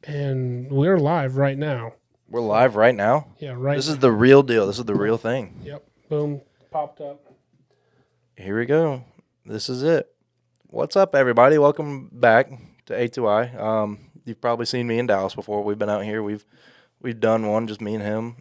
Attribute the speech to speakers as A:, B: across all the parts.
A: And we're live right now.
B: We're live right now?
A: Yeah, right.
B: This is the real deal. This is the real thing.
A: Yep. Boom. Popped up.
B: Here we go. This is it. What's up, everybody? Welcome back to A2I. You've probably seen me in Dallas before. We've been out here. We've done one, just me and him.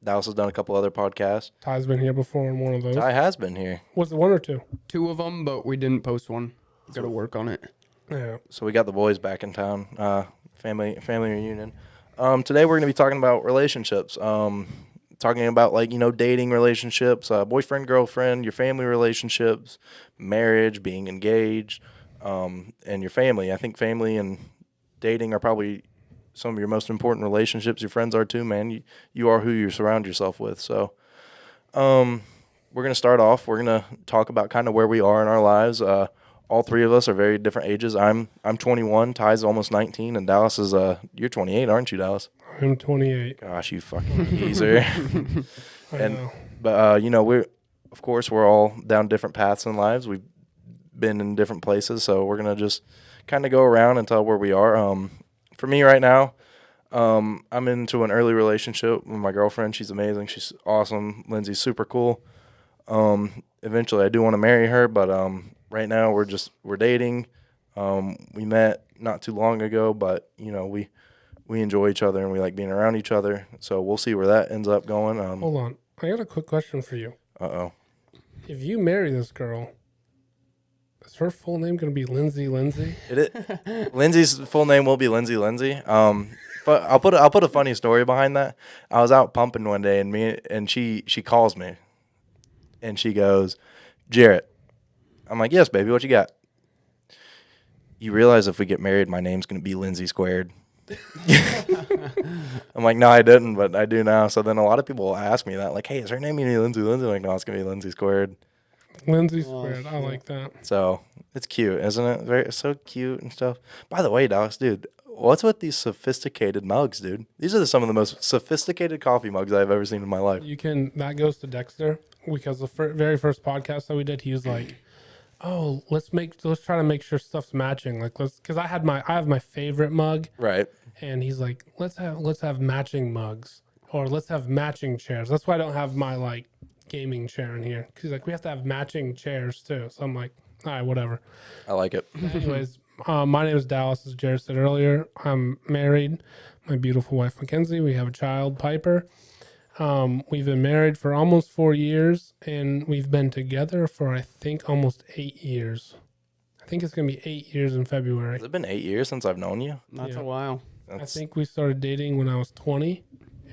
B: Dallas has done a couple other podcasts.
A: Ty's been here before in one of those.
B: Ty has been here.
A: Was it one or two?
C: Two of them, but we didn't post one. Got to work on it.
A: Yeah.
B: So we got the boys back in town. Family reunion. Today we're going to be talking about relationships. Talking about dating relationships, boyfriend, girlfriend, your family relationships, marriage, being engaged, and your family. I think family and dating are probably some of your most important relationships. Your friends are too, man. You are who you surround yourself with. So we're going to start off. We're going to talk about kind of where we are in our lives. All three of us are very different ages. I'm 21. Ty's almost 19, and Dallas is you're 28, aren't you, Dallas?
A: I'm 28.
B: Gosh, you fucking geezer.
A: I know.
B: But we're all down different paths in lives. We've been in different places, so we're gonna just kind of go around and tell where we are. For me right now, I'm into an early relationship with my girlfriend. She's amazing. She's awesome. LIndsey's super cool. Eventually, I do want to marry her, but right now we're dating. We met not too long ago, but we enjoy each other and we like being around each other. So we'll see where that ends up going.
A: Hold on. I got a quick question for you.
B: Uh-oh.
A: If you marry this girl, is her full name going to be LIndsey?
B: LIndsey's full name will be LIndsey. But I'll put a funny story behind that. I was out pumping one day and she calls me and she goes, "Jarrett." I'm like, "Yes, baby, what you got?" "You realize if we get married, my name's going to be LIndsey squared." I'm like, "No, I didn't, but I do now." So then a lot of people will ask me that, like, "Hey, is her name going to be LIndsey?" I'm like, "No, it's going to be LIndsey squared."
A: LIndsey squared. I like that.
B: So it's cute, isn't it? It's so cute and stuff. By the way, Dallas, dude, what's with these sophisticated mugs, dude? These are some of the most sophisticated coffee mugs I've ever seen in my life.
A: That goes to Dexter, because the very first podcast that we did, he was like, "Oh, let's try to make sure stuff's matching. Like, because I have my favorite mug,
B: Right.
A: and he's like, let's have matching mugs, or let's have matching chairs. That's why I don't have my gaming chair in here. Because we have to have matching chairs too. So I'm like, all right, whatever.
B: I like it.
A: Anyways, my name is Dallas, as Jarrett said earlier. I'm married. My beautiful wife Mackenzie. We have a child, Piper. We've been married for almost 4 years, and we've been together for, I think, almost 8 years. I think it's going to be 8 years in February.
B: Has it been 8 years since I've known you?
C: That's
A: Yeah.
C: a while.
A: I think we started dating when I was 20,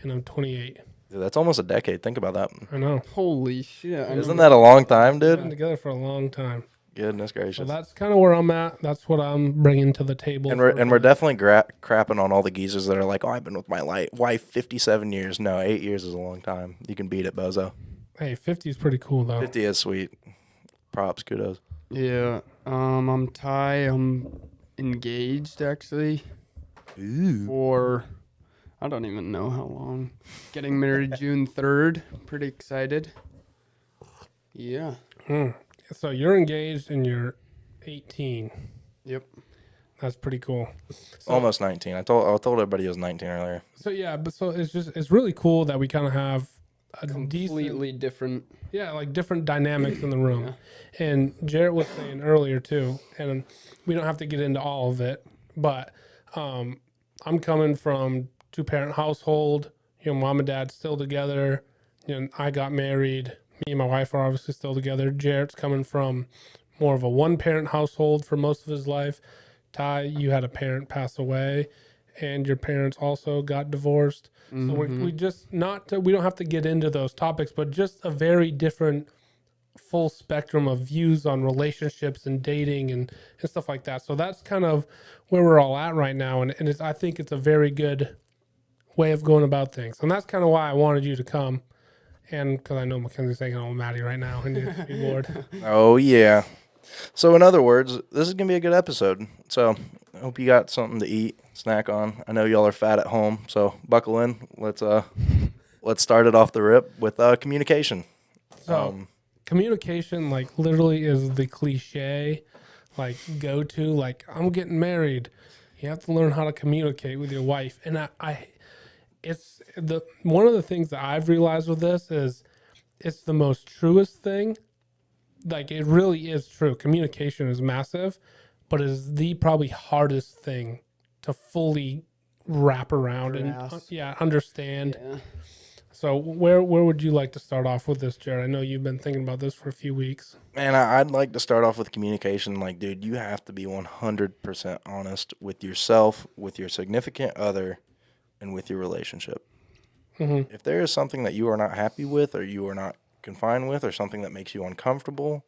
A: and I'm 28.
B: Dude, that's almost a decade. Think about that.
A: I know.
C: Holy shit.
B: Isn't that a long time,
A: We've been
B: dude?
A: together for a long time.
B: Goodness
A: So
B: gracious.
A: that's kind of where I'm at. That's what I'm bringing to the table.
B: And we're definitely crapping on all the geezers that are like, "Oh, I've been with my wife 57 years." No, 8 years is a long time. You can beat it, bozo.
A: Hey, 50 is pretty cool, though.
B: 50 is sweet. Props, kudos.
C: Yeah. I'm Ty. I'm engaged, actually.
B: Ooh.
C: For, I don't even know how long. Getting married June 3rd. Pretty excited. Yeah.
A: So you're engaged and you're 18.
C: Yep.
A: That's pretty cool. So,
B: Almost 19. I told everybody he was 19 earlier.
A: So yeah, but so it's really cool that we kind of have a
C: Completely different.
A: different dynamics in the room.
C: Yeah.
A: And Jarrett was saying earlier too, and we don't have to get into all of it, but I'm coming from 2-parent household. Mom and dad still together. I got married. Me and my wife are obviously still together. Jarrett's coming from more of a 1-parent household for most of his life. Ty, you had a parent pass away, and your parents also got divorced.
C: Mm-hmm.
A: So we don't have to get into those topics, but just a very different full spectrum of views on relationships and dating and stuff like that. So that's kind of where we're all at right now, and I think it's a very good way of going about things. And that's kind of why I wanted you to come. And because I know Mackenzie's taking on Maddie right now and needs to be bored.
B: Oh, yeah. So, in other words, this is going to be a good episode. So, I hope you got something to eat, snack on. I know y'all are fat at home, so buckle in. Let's start it off the rip with communication.
A: So, communication, literally is the cliche, go-to, I'm getting married. You have to learn how to communicate with your wife. And it's one of the things that I've realized with this is it's the most truest thing. Like, it really is true. Communication is massive, but it is the probably hardest thing to fully wrap around and
C: Grasp.
A: understand.
C: Yeah.
A: So where would you like to start off with this, Jared? I know you've been thinking about this for a few weeks.
B: Man, I'd like to start off with communication. Like, dude, you have to be 100% honest with yourself, with your significant other, and with your relationship.
A: Mm-hmm.
B: If there is something that you are not happy with, or you are not confined with, or something that makes you uncomfortable,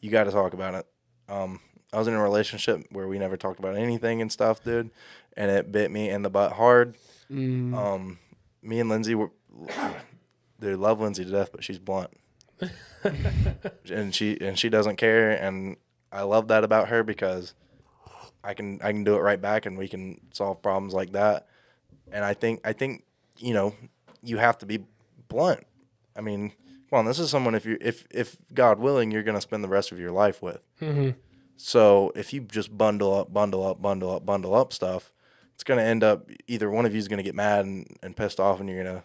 B: you got to talk about it. I was in a relationship where we never talked about anything and stuff, dude, and it bit me in the butt hard.
C: Mm.
B: Me and LIndsey were, dude, love LIndsey to death, but she's blunt. and she doesn't care, and I love that about her because I can do it right back, and we can solve problems like that. And I think you have to be blunt. I mean, come on, this is someone if God willing you're gonna spend the rest of your life with.
A: Mm-hmm.
B: So if you just bundle up stuff, it's gonna end up either one of you is gonna get mad and pissed off, and you're gonna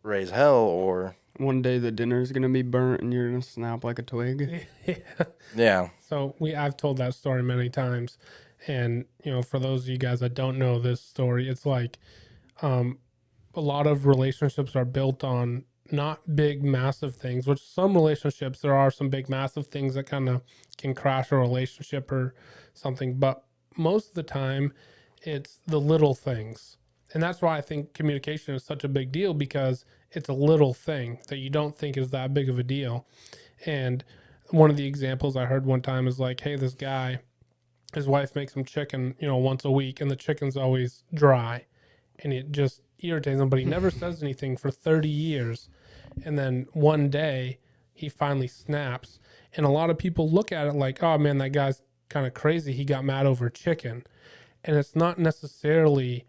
B: raise hell, or
C: One day the dinner's gonna be burnt and you're gonna snap like a twig.
B: yeah.
A: So I've told that story many times, and for those of you guys that don't know this story, it's like a lot of relationships are built on not big massive things. Which some relationships there are some big massive things that kind of can crash a relationship or something, but most of the time it's the little things, and that's why I think communication is such a big deal, because it's a little thing that you don't think is that big of a deal. And one of the examples I heard one time is like, hey, this guy, his wife makes him chicken, once a week, and the chicken's always dry, and it just irritates him, but he never says anything for 30 years. And then one day he finally snaps. And a lot of people look at it like, oh man, that guy's kind of crazy. He got mad over chicken. And it's not necessarily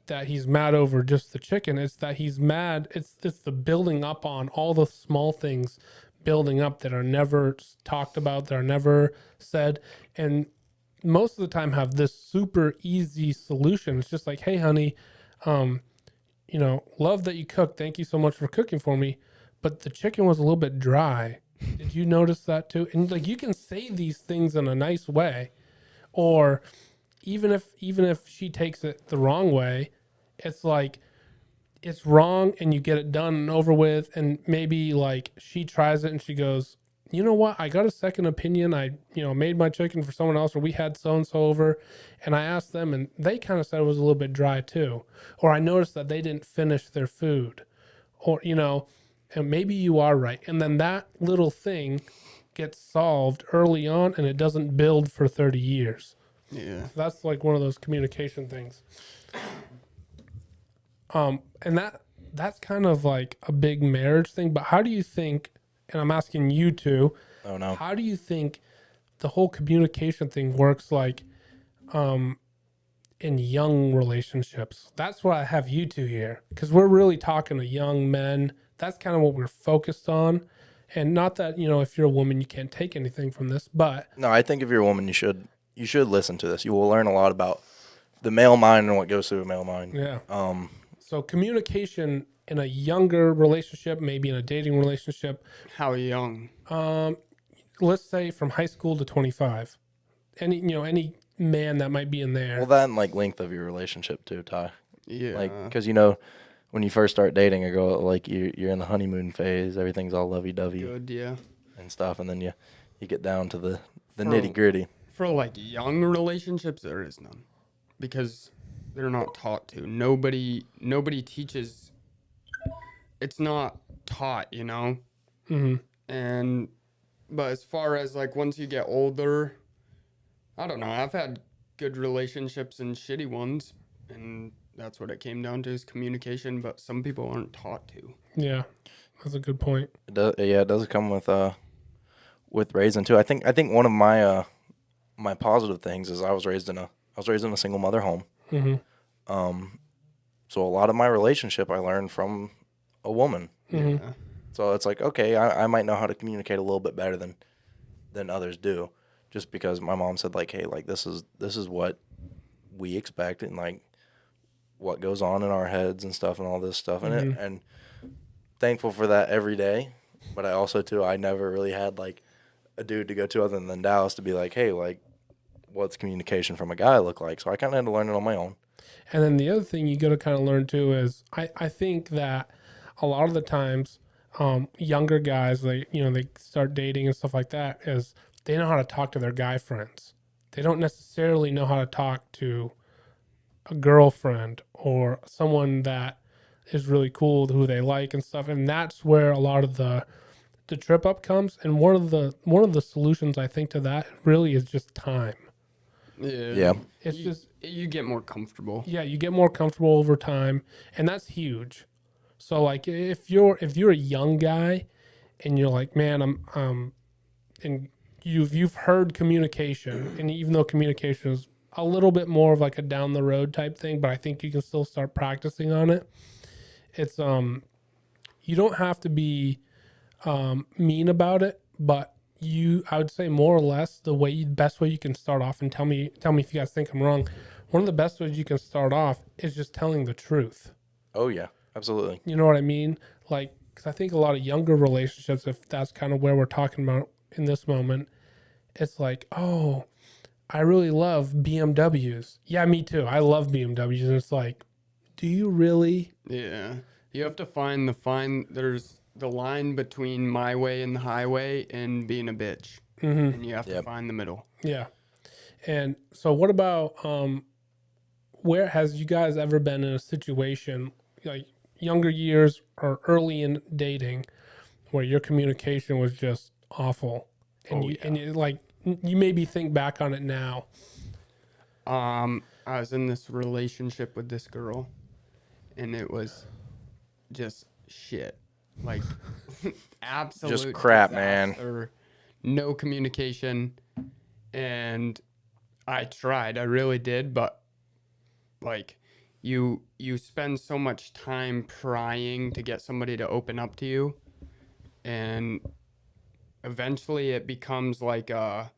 A: that he's mad over just the chicken. It's that he's mad. It's the building up on all the small things building up that are never talked about, that are never said. And most of the time have this super easy solution. It's just like, hey, honey, love that you cooked. Thank you so much for cooking for me. But the chicken was a little bit dry. Did you notice that too? And like, you can say these things in a nice way, or even if she takes it the wrong way, it's like, it's wrong and you get it done and over with. And maybe like she tries it and she goes, you know what? I got a second opinion. I, made my chicken for someone else, or we had so-and-so over, and I asked them and they kind of said it was a little bit dry too. Or I noticed that they didn't finish their food, or, and maybe you are right. And then that little thing gets solved early on, and it doesn't build for 30 years.
C: Yeah.
A: That's like one of those communication things. And that's kind of like a big marriage thing. But how do you think, and I'm asking you two,
B: Oh no.
A: how do you think the whole communication thing works, like in young relationships? That's why I have you two here, because we're really talking to young men. That's kind of what we're focused on. And not that, if you're a woman, you can't take anything from this, but
B: No, I think if you're a woman, you should listen to this. You will learn a lot about the male mind and what goes through a male mind.
A: yeah. So communication in a younger relationship, maybe in a dating relationship,
C: How young?
A: let's say from high school to 25, any man that might be in there.
B: Well, that and like length of your relationship too, Ty.
C: Yeah.
B: Like, because when you first start dating a girl, like you're in the honeymoon phase, everything's all lovey-dovey
C: Good, yeah.
B: and stuff, and then you get down to the
C: For-
B: nitty-gritty.
C: For like young relationships, there is none, because they're not taught to. Nobody teaches. It's not taught,
A: Mm-hmm.
C: But as far as like once you get older, I don't know. I've had good relationships and shitty ones, and that's what it came down to, is communication. But some people aren't taught to.
A: Yeah, that's a good point.
B: It does come with raising too. I think one of my my positive things is I was raised in a single mother home.
A: Mm-hmm.
B: So a lot of my relationship I learned from a woman.
A: Mm-hmm.
C: Yeah.
B: So it's like, okay, I might know how to communicate a little bit better than others do, just because my mom said like, hey, like this is what we expect and like what goes on in our heads and stuff and all this stuff in it. And thankful for that every day. But I also too, I never really had like a dude to go to other than Dallas to be like, hey, like, what's communication from a guy look like? So I kind of had to learn it on my own.
A: And then the other thing you got to kind of learn too is I think that a lot of the times younger guys, they start dating and stuff like that, is they know how to talk to their guy friends. They don't necessarily know how to talk to a girlfriend or someone that is really cool, who they like and stuff. And that's where a lot of the trip up comes. And one of the solutions I think to that really is just time.
C: Yeah.
A: It's just
C: you get more comfortable.
A: Yeah, you get more comfortable over time, and that's huge. So like if you're a young guy and you're like, man, I'm and you've heard communication, and even though communication is a little bit more of like a down the road type thing, but I think you can still start practicing on it. It's you don't have to be mean about it, but I would say more or less the best way you can start off, and tell me if you guys think I'm wrong. One of the best ways you can start off is just telling the truth.
B: Oh yeah, absolutely.
A: You know what I mean? Like, because I think a lot of younger relationships, if that's kind of where we're talking about in this moment, it's like, oh, I really love BMWs. Yeah, me too. I love BMWs. And it's like, do you really?
C: Yeah. You have to find there's the line between my way and the highway and being a bitch. And you have to find the middle.
A: Yeah. And so what about, where has you guys ever been in a situation like younger years or early in dating where your communication was just awful and you like, you maybe think back on it now?
C: I was in this relationship with this girl and it was just shit. Like absolute
B: Just crap,
C: disaster.
B: man.
C: No communication. And I tried, I really did, but like you spend so much time trying to get somebody to open up to you, and eventually it becomes like a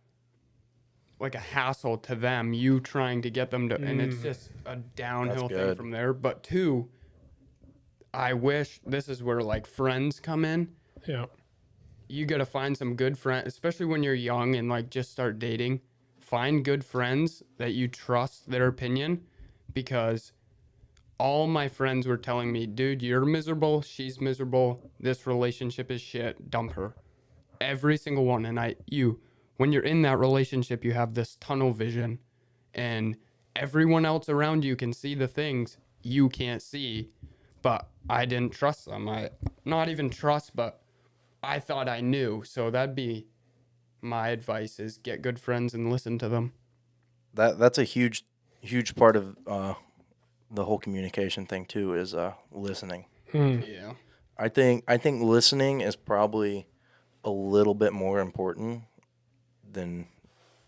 C: hassle to them, you trying to get them to, and it's just a downhill thing from there. But two, I wish, this is where like friends come in.
A: Yeah.
C: You got to find some good friends, especially when you're young and like just start dating. Find good friends that you trust their opinion, because all my friends were telling me, dude, you're miserable, she's miserable, this relationship is shit, dump her. Every single one. And when you're in that relationship, you have this tunnel vision, and everyone else around you can see the things you can't see. But I didn't trust them. Not even trust, but I thought I knew. So that'd be my advice, is get good friends and listen to them.
B: That's a huge part of the whole communication thing too, is listening.
C: Yeah.
B: I think listening is probably a little bit more important than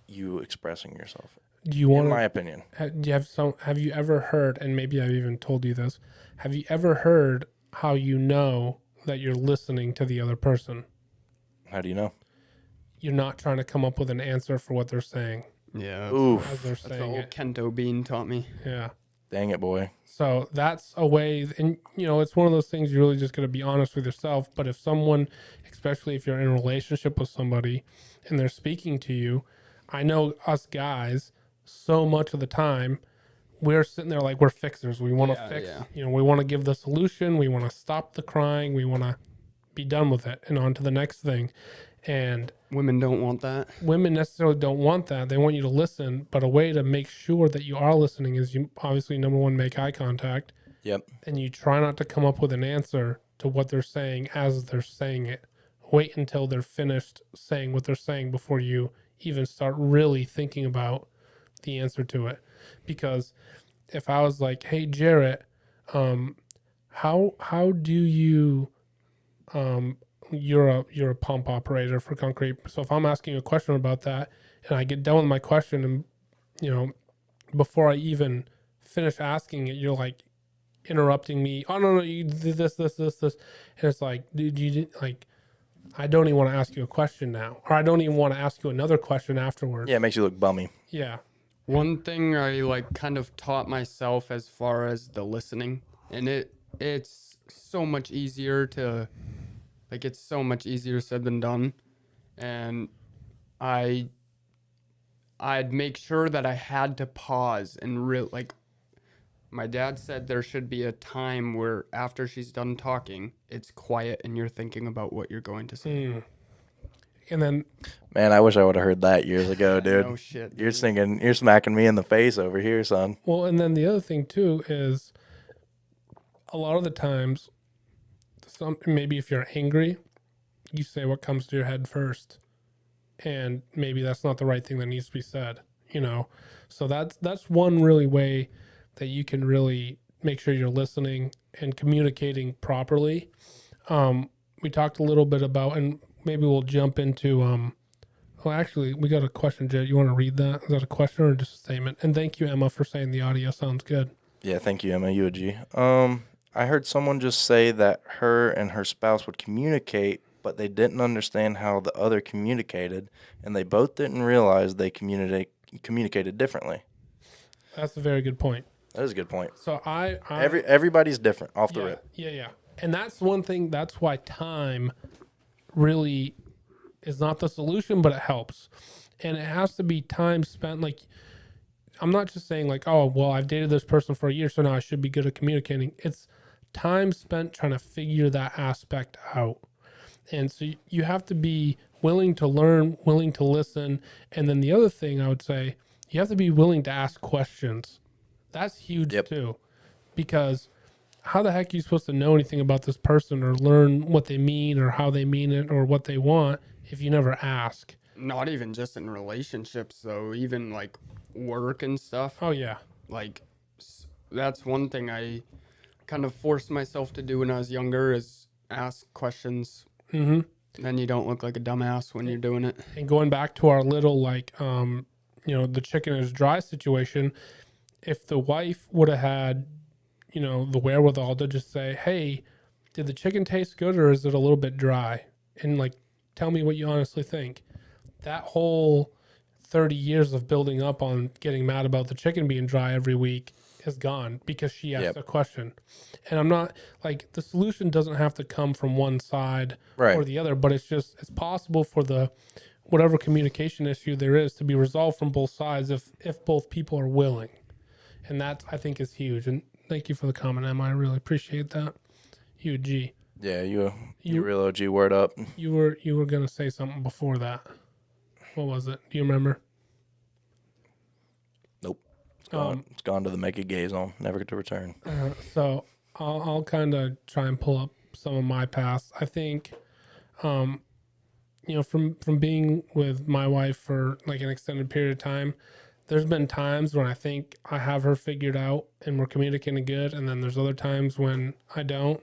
B: you expressing yourself.
A: Do you want,
B: in my opinion?
A: Have you ever heard, and maybe I've even told you this, have you ever heard how you know that you're listening to the other person?
B: How do you know?
A: You're not trying to come up with an answer for what they're saying.
C: Yeah.
B: Oof.
A: As they're
C: That's the
A: saying
C: old
A: it.
C: Kento Bean taught me.
A: Yeah.
B: Dang it, boy.
A: So that's a way, and it's one of those things you really just got to be honest with yourself. But if someone, especially if you're in a relationship with somebody and they're speaking to you, I know us guys, so much of the time, we're sitting there like we're fixers. We want to fix, we want to give the solution. We want to stop the crying. We want to be done with it and on to the next thing. And
C: women don't want that.
A: Women necessarily don't want that. They want you to listen. But a way to make sure that you are listening is you obviously, number one, make eye contact.
B: Yep.
A: And you try not to come up with an answer to what they're saying as they're saying it. Wait until they're finished saying what they're saying before you even start really thinking about the answer to it. Because if I was like, hey, Jarrett, how do you, you're a pump operator for concrete. So if I'm asking you a question about that and I get done with my question and, before I even finish asking it, you're like interrupting me. Oh, no, you did this. And it's like, dude, you did, like, I don't even want to ask you a question now. Or I don't even want to ask you another question afterwards.
B: Yeah, it makes you look bummy.
A: Yeah.
C: One thing I like kind of taught myself as far as the listening, and it's so much easier to like it's so much easier said than done. And I I'd make sure that I had to pause and like my dad said there should be a time where after she's done talking, it's quiet and you're thinking about what you're going to say.
A: And then,
B: Man, I wish I would have heard that years ago, dude.
C: No shit.
B: You're
C: dude.
B: singing, you're smacking me in the face over here, son.
A: well, and then the other thing too is a lot of the times, maybe if you're angry, you say what comes to your head first, and maybe that's not the right thing that needs to be said. So that's one really way that you can really make sure you're listening and communicating properly. We talked a little bit about, and maybe we'll jump into. Well, actually, we got a question, Jed. You want to read that? Is that a question or just a statement? And thank you, Emma, for saying the audio sounds good.
B: Yeah, thank you, Emma. You a G. I heard someone just say that her and her spouse would communicate, but they didn't understand how the other communicated, and they both didn't realize they communicated differently.
A: That's a very good point.
B: That is a good point.
A: So I
B: Everybody's different off the
A: yeah,
B: rip.
A: yeah. And that's one thing. That's why time really is not the solution, but it helps. And it has to be time spent. Like, I'm not just saying like, oh, well, I've dated this person for a year, so now I should be good at communicating. It's time spent trying to figure that aspect out. And so you have to be willing to learn, willing to listen. And then the other thing I would say, you have to be willing to ask questions. That's huge too, because how the heck are you supposed to know anything about this person or learn what they mean or how they mean it or what they want if you never ask?
C: Not even just in relationships though, even like work and stuff.
A: Oh yeah.
C: Like that's one thing I kind of forced myself to do when I was younger is ask questions.
A: Mm-hmm.
C: Then you don't look like a dumbass when you're doing it.
A: And going back to our little like the chicken is dry situation, if the wife would have had the wherewithal to just say, hey, did the chicken taste good or is it a little bit dry, and like tell me what you honestly think, that whole 30 years of building up on getting mad about the chicken being dry every week is gone because she asked a question. And I'm not like, the solution doesn't have to come from one side or the other, but it's possible for the whatever communication issue there is to be resolved from both sides if both people are willing. And that I think is huge. And thank you for the comment, Emma. I really appreciate that. You G.
B: Yeah, you real OG, word up.
A: You were gonna say something before that. What was it? Do you remember?
B: Nope. It's gone to the mega gay zone, never to return.
A: So I'll kind of try and pull up some of my past. I think, from being with my wife for like an extended period of time, there's been times when I think I have her figured out and we're communicating good, and then there's other times when I don't.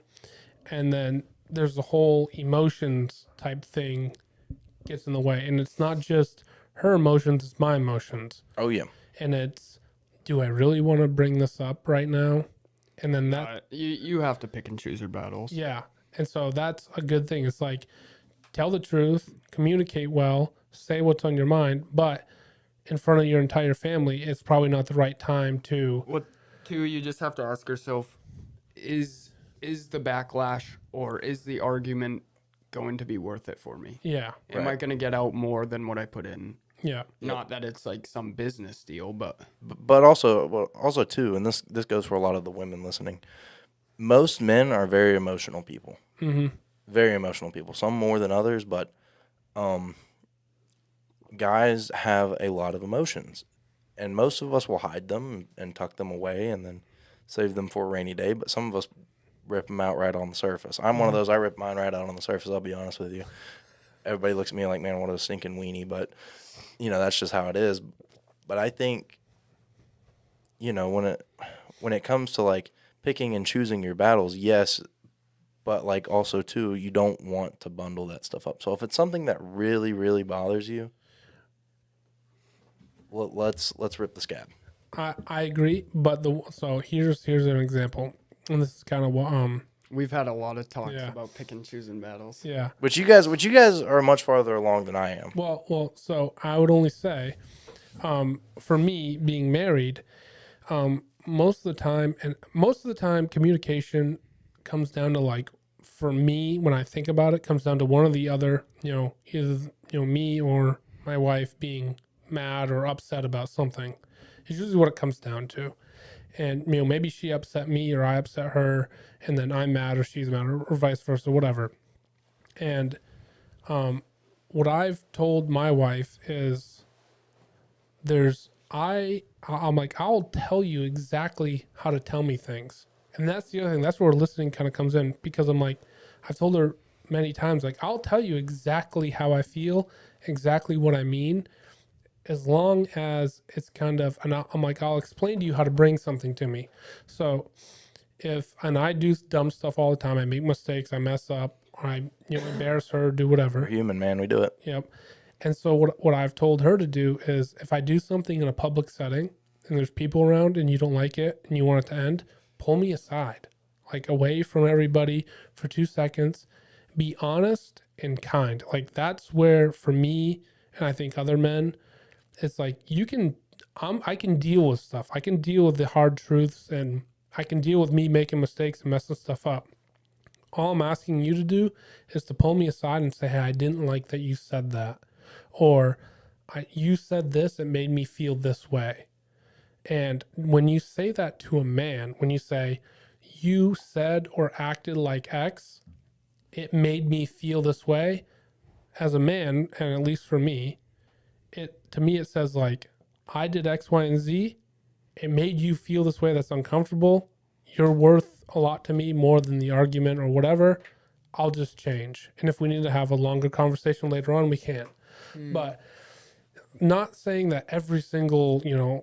A: And then there's the whole emotions type thing gets in the way. And it's not just her emotions, it's my emotions.
B: Oh, yeah.
A: And it's, do I really want to bring this up right now? And then that...
C: you have to pick and choose your battles.
A: Yeah. And so that's a good thing. It's like, tell the truth, communicate well, say what's on your mind, but in front of your entire family, it's probably not the right time to...
C: What, too, you just have to ask yourself, is the backlash or is the argument going to be worth it for me?
A: Yeah.
C: Am I going to get out more than what I put in?
A: Yeah.
C: Not that it's like some business deal, but
B: also too, and this goes for a lot of the women listening. Most men are very emotional people.
A: Mm-hmm.
B: Very emotional people. Some more than others, but guys have a lot of emotions, and most of us will hide them and tuck them away and then save them for a rainy day. But some of us rip them out right on the surface. I'm one of those. I rip mine right out on the surface. I'll be honest with you. Everybody looks at me like, man, what a stinking weenie. But that's just how it is. But I think, when it comes to like picking and choosing your battles, yes, but like also too, you don't want to bundle that stuff up. So if it's something that really, really bothers you, well, let's rip the scab.
A: I agree, but so here's an example, and this is kind of what
C: we've had a lot of talks about pick and choosing battles.
A: Yeah.
B: Which you guys are much farther along than I am.
A: Well, so I would only say for me being married, most of the time communication comes down to like, for me, when I think about it, comes down to one or the other, either, me or my wife being mad or upset about something. It's usually what it comes down to. And, maybe she upset me or I upset her, and then I'm mad or she's mad, or vice versa, whatever. And what I've told my wife is I'm like, I'll tell you exactly how to tell me things. And that's the other thing. That's where listening kind of comes in, because I'm like, I've told her many times, like, I'll tell you exactly how I feel, exactly what I mean, as long as it's kind of, and I'm like, I'll explain to you how to bring something to me. So and I do dumb stuff all the time. I make mistakes, I mess up, I, embarrass her, do
B: We're
A: whatever.
B: human, man. We do it.
A: Yep. And so what I've told her to do is, if I do something in a public setting and there's people around and you don't like it and you want it to end, pull me aside, like away from everybody for 2 seconds. Be honest and kind. Like, that's where, for me, and I think other men, it's like, I can deal with stuff. I can deal with the hard truths, and I can deal with me making mistakes and messing stuff up. All I'm asking you to do is to pull me aside and say, hey, I didn't like that you said that. Or you said this, it made me feel this way. And when you say that to a man, when you say, you said or acted like X, it made me feel this way, as a man, and at least for me, to me it says like, I did X, Y, and Z. It made you feel this way. That's uncomfortable. You're worth a lot to me, more than the argument or whatever. I'll just change. And if we need to have a longer conversation later on, we can. But not saying that every single,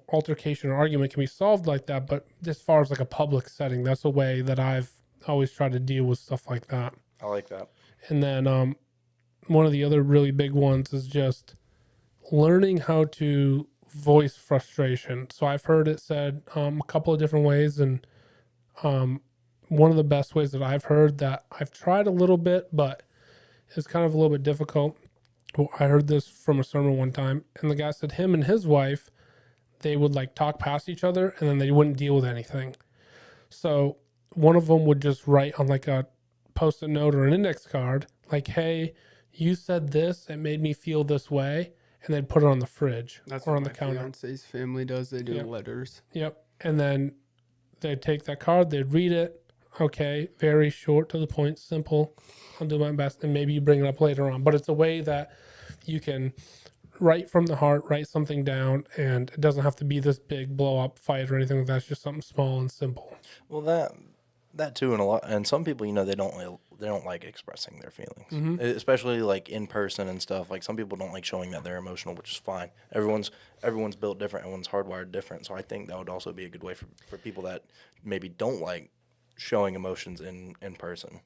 A: altercation or argument can be solved like that. But as far as like a public setting, that's a way that I've always tried to deal with stuff like that.
B: I like that.
A: And then one of the other really big ones is just learning how to voice frustration. So I've heard it said a couple of different ways, and one of the best ways that I've heard, that I've tried a little bit, but it's kind of a little bit difficult. I heard this from a sermon one time, and the guy said him and his wife, they would like talk past each other, and then they wouldn't deal with anything. So one of them would just write on like a post-it note or an index card, like, hey, you said this, it made me feel this way, and they'd put it on the fridge or on the counter.
C: Fiance's family does. They do
A: Yep.
C: letters.
A: Yep. And then they'd take that card, they'd read it. Okay, very short, to the point, simple. I'll do my best, and maybe you bring it up later on. But it's a way that you can write from the heart, write something down, and it doesn't have to be this big blow up fight or anything like that. It's just something small and simple.
B: Well, that too, and some people, they don't like expressing their feelings, especially like in person and stuff. Like, some people don't like showing that they're emotional, which is fine. Everyone's built different. Everyone's hardwired different. So I think that would also be a good way for people that maybe don't like showing emotions in person.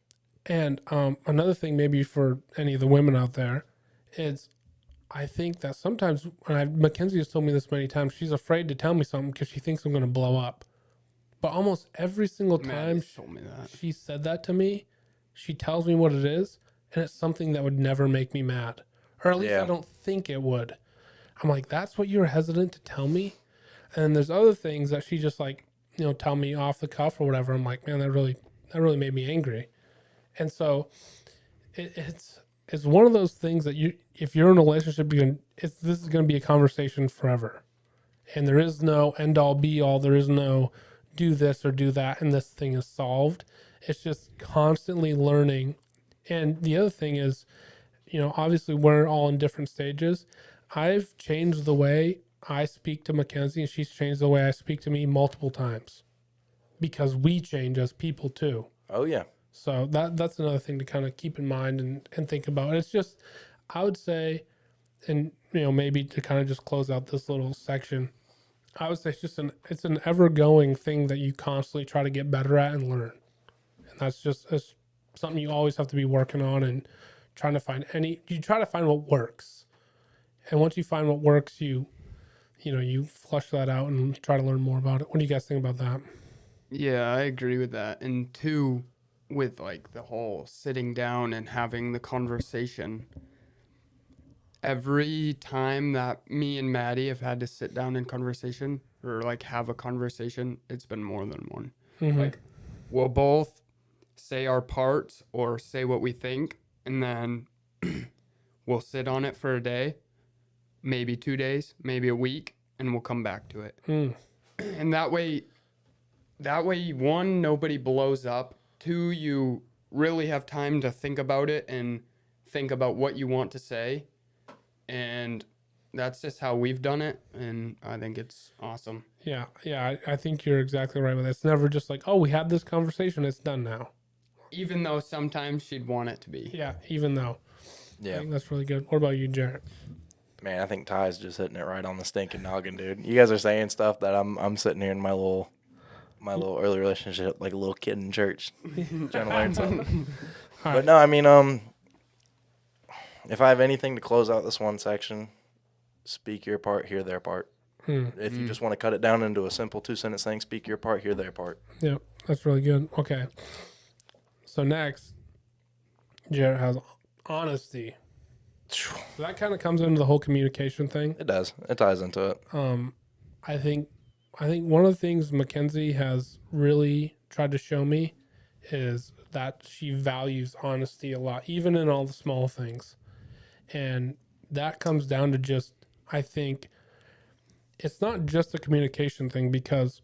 A: And another thing, maybe for any of the women out there, is I think that sometimes, Mackenzie has told me this many times, she's afraid to tell me something because she thinks I'm going to blow up. But almost every single time
C: told me that.
A: she said that to me, she tells me what it is, and it's something that would never make me mad. Or at least I don't think it would. I'm like, that's what you're hesitant to tell me? And there's other things that she just like, tell me off the cuff or whatever. I'm like, man, that really made me angry. And so it's one of those things that if you're in a relationship, this is going to be a conversation forever. And there is no end all be all. There is no do this or do that, and this thing is solved. It's just constantly learning. And the other thing is, obviously we're all in different stages. I've changed the way I speak to Mackenzie, and she's changed the way I speak to me multiple times, because we change as people too.
B: Oh yeah.
A: So that's another thing to kind of keep in mind and think about. It's just, I would say, and maybe to kind of just close out this little section, I would say it's an ever going thing that you constantly try to get better at and learn. And it's something you always have to be working on and trying to find you try to find what works. And once you find what works, you flush that out and try to learn more about it. What do you guys think about that?
C: Yeah, I agree with that. And two, with like the whole sitting down and having the conversation, every time that me and Maddie have had to sit down in conversation or like have a conversation, it's been more than one. Like we'll both say our parts or say what we think, and then we'll sit on it for a day, maybe 2 days, maybe a week, and we'll come back to it. And that way, one, nobody blows up. Two, you really have time to think about it and think about what you want to say. And that's just how we've done it. And I think it's awesome.
A: Yeah. I think you're exactly right with it. It's never just like, oh, we had this conversation. It's done now.
C: Even though sometimes she'd want it to be.
A: Yeah. Even though. I
B: Yeah.
A: think that's really good. What about you, Jarrett?
B: Man, I think Ty's just hitting it right on the stinking noggin, dude. You guys are saying stuff that I'm sitting here in my little early relationship like a little kid in church trying to learn something. But no, I mean, if I have anything to close out this one section, speak your part, hear their part. If you just want to cut it down into a simple 2-sentence thing, speak your part, hear their part.
A: Yep. That's really good. Okay. So next, Jarrett has honesty. So that kind of comes into the whole communication thing.
B: It does. It ties into it.
A: I think one of the things Mackenzie has really tried to show me is that she values honesty a lot, even in all the small things. And that comes down to just, I think, it's not just a communication thing, because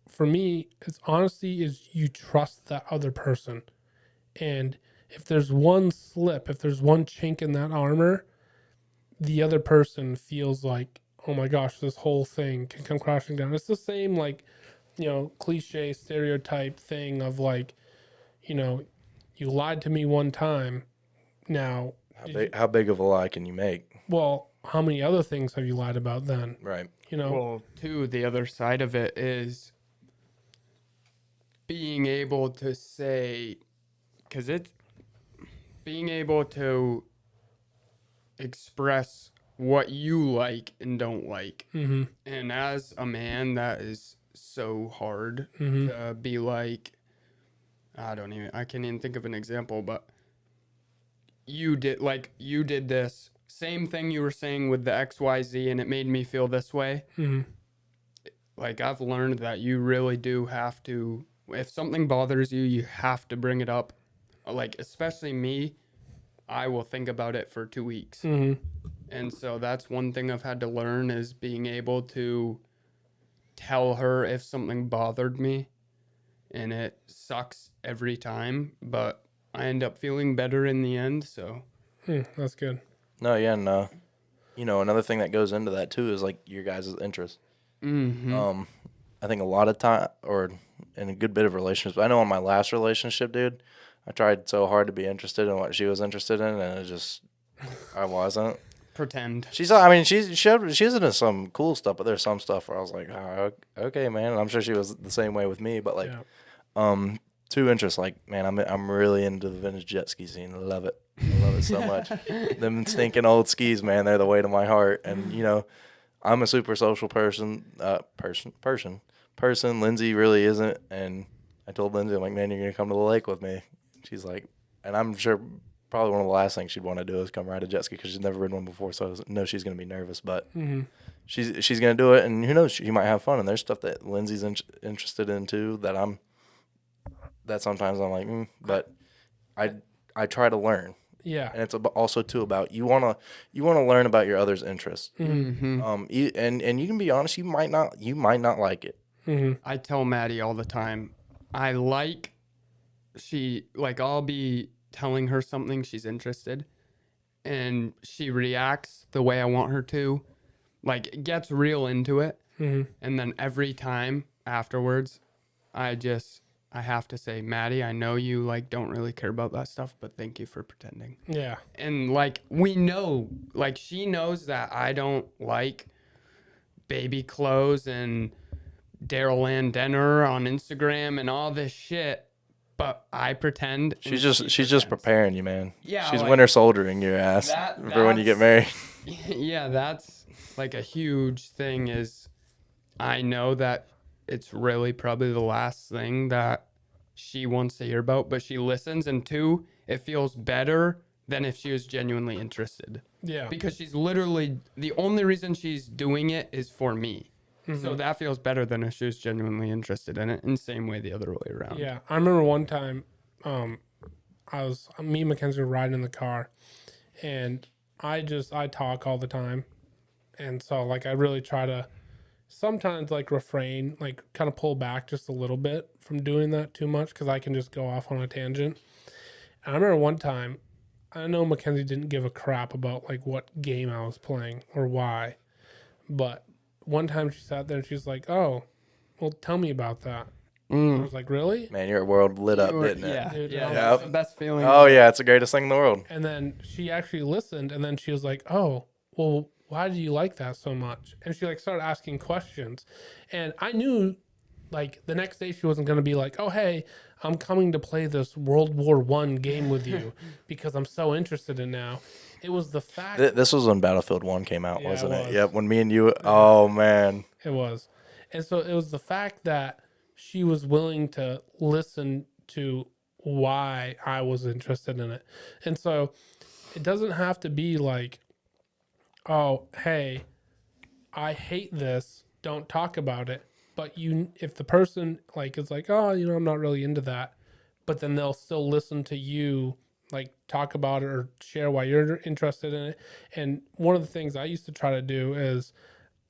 A: for me, it's honesty is you trust that other person. And if there's one slip, if there's one chink in that armor, the other person feels like, oh my gosh, this whole thing can come crashing down. It's the same, like, cliche stereotype thing of like, you lied to me one time. Now,
B: How big of a lie can you make?
A: well, how many other things have you lied about then?
B: Right.
C: Well, too, the other side of it is being able to say, because it's being able to express what you like and don't like. And as a man, that is so hard to be like, I can't even think of an example, but you did this same thing you were saying with the XYZ and it made me feel this way. Like, I've learned that you really do have to, if something bothers you, you have to bring it up. Like, especially me, I will think about it for 2 weeks. And so that's one thing I've had to learn, is being able to tell her if something bothered me. And it sucks every time, but I end up feeling better in the end. So
A: That's good.
B: No, yeah, and another thing that goes into that too is like your guys' interest. I think a lot of time, or in a good bit of relationships, I know in my last relationship, dude, I tried so hard to be interested in what she was interested in, and I wasn't.
C: pretend.
B: She's into some cool stuff, but there's some stuff where I was like, oh, okay, man. And I'm sure she was the same way with me, but like, two interests. Like, man, I'm really into the vintage jet ski scene. I love it so much. Them stinking old skis, man, they're the way to my heart. And I'm a super social person. Lindsey really isn't. And I told Lindsey, I'm like, man, you're gonna come to the lake with me. She's like, and I'm sure probably one of the last things she'd want to do is come ride a jet ski because she's never ridden one before. So I know she's gonna be nervous, but she's gonna do it. And who knows, she might have fun. And there's stuff that Lindsey's interested in too that sometimes I'm like, but I try to learn.
A: Yeah.
B: And it's also too about you want to learn about your other's interests. And you can be honest, you might not like it.
C: I tell Maddie all the time, I'll be telling her something, she's interested, and she reacts the way I want her to, like gets real into it. And then every time afterwards, I have to say, Maddie, I know you don't really care about that stuff, but thank you for pretending.
A: Yeah.
C: And we know, she knows that I don't like baby clothes and Daryl Ann Denner on Instagram and all this shit, but I pretend.
B: She's just preparing you, man.
C: Yeah,
B: she's winter soldiering your ass for when you get married.
C: Yeah, that's a huge thing. Is I know that it's really probably the last thing that she wants to hear about, but she listens. And two, it feels better than if she was genuinely interested.
A: Yeah.
C: Because she's literally, the only reason she's doing it is for me. So that feels better than if she was genuinely interested in it, and same way the other way around.
A: Yeah. I remember one time, me and Mackenzie were riding in the car, and I talk all the time. And so, like, I really try to sometimes, like, refrain, like, kind of pull back just a little bit from doing that too much because I can just go off on a tangent. And I remember one time, I know Mackenzie didn't give a crap about, like, what game I was playing or why. But one time she sat there and she's like, oh, well, tell me about that. I was like, really?
B: Man, your world lit up, didn't it?
C: Yeah,
A: Dude,
C: yeah,
A: I
C: that's
B: was-
C: the best feeling.
B: Oh yeah, it's the greatest thing in the world.
A: And then she actually listened, and then she was like, oh, well, why do you like that so much? And she, like, started asking questions. And I knew, like, the next day she wasn't going to be like, oh, hey, I'm coming to play this World War I game with you because I'm so interested in now. It was the fact.
B: This was when Battlefield 1 came out,
A: Yeah,
B: wasn't
A: it
B: it?
A: was.
B: Yep, when me and you, oh man.
A: It was. And so it was the fact that she was willing to listen to why I was interested in it. And so it doesn't have to be like, oh, hey, I hate this, don't talk about it. But if the person, like, is like, oh, I'm not really into that, but then they'll still listen to you, like, talk about it or share why you're interested in it. And one of the things I used to try to do is,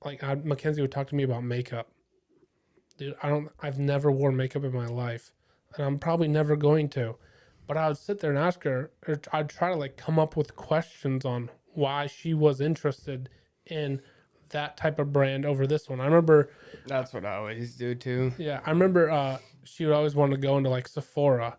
A: like, Mackenzie would talk to me about makeup. Dude, I've never worn makeup in my life, and I'm probably never going to. But I would sit there and ask her, or I'd try to, like, come up with questions on why she was interested in that type of brand over this one. I remember,
C: That's what I always do too.
A: she would always want to go into, like, Sephora,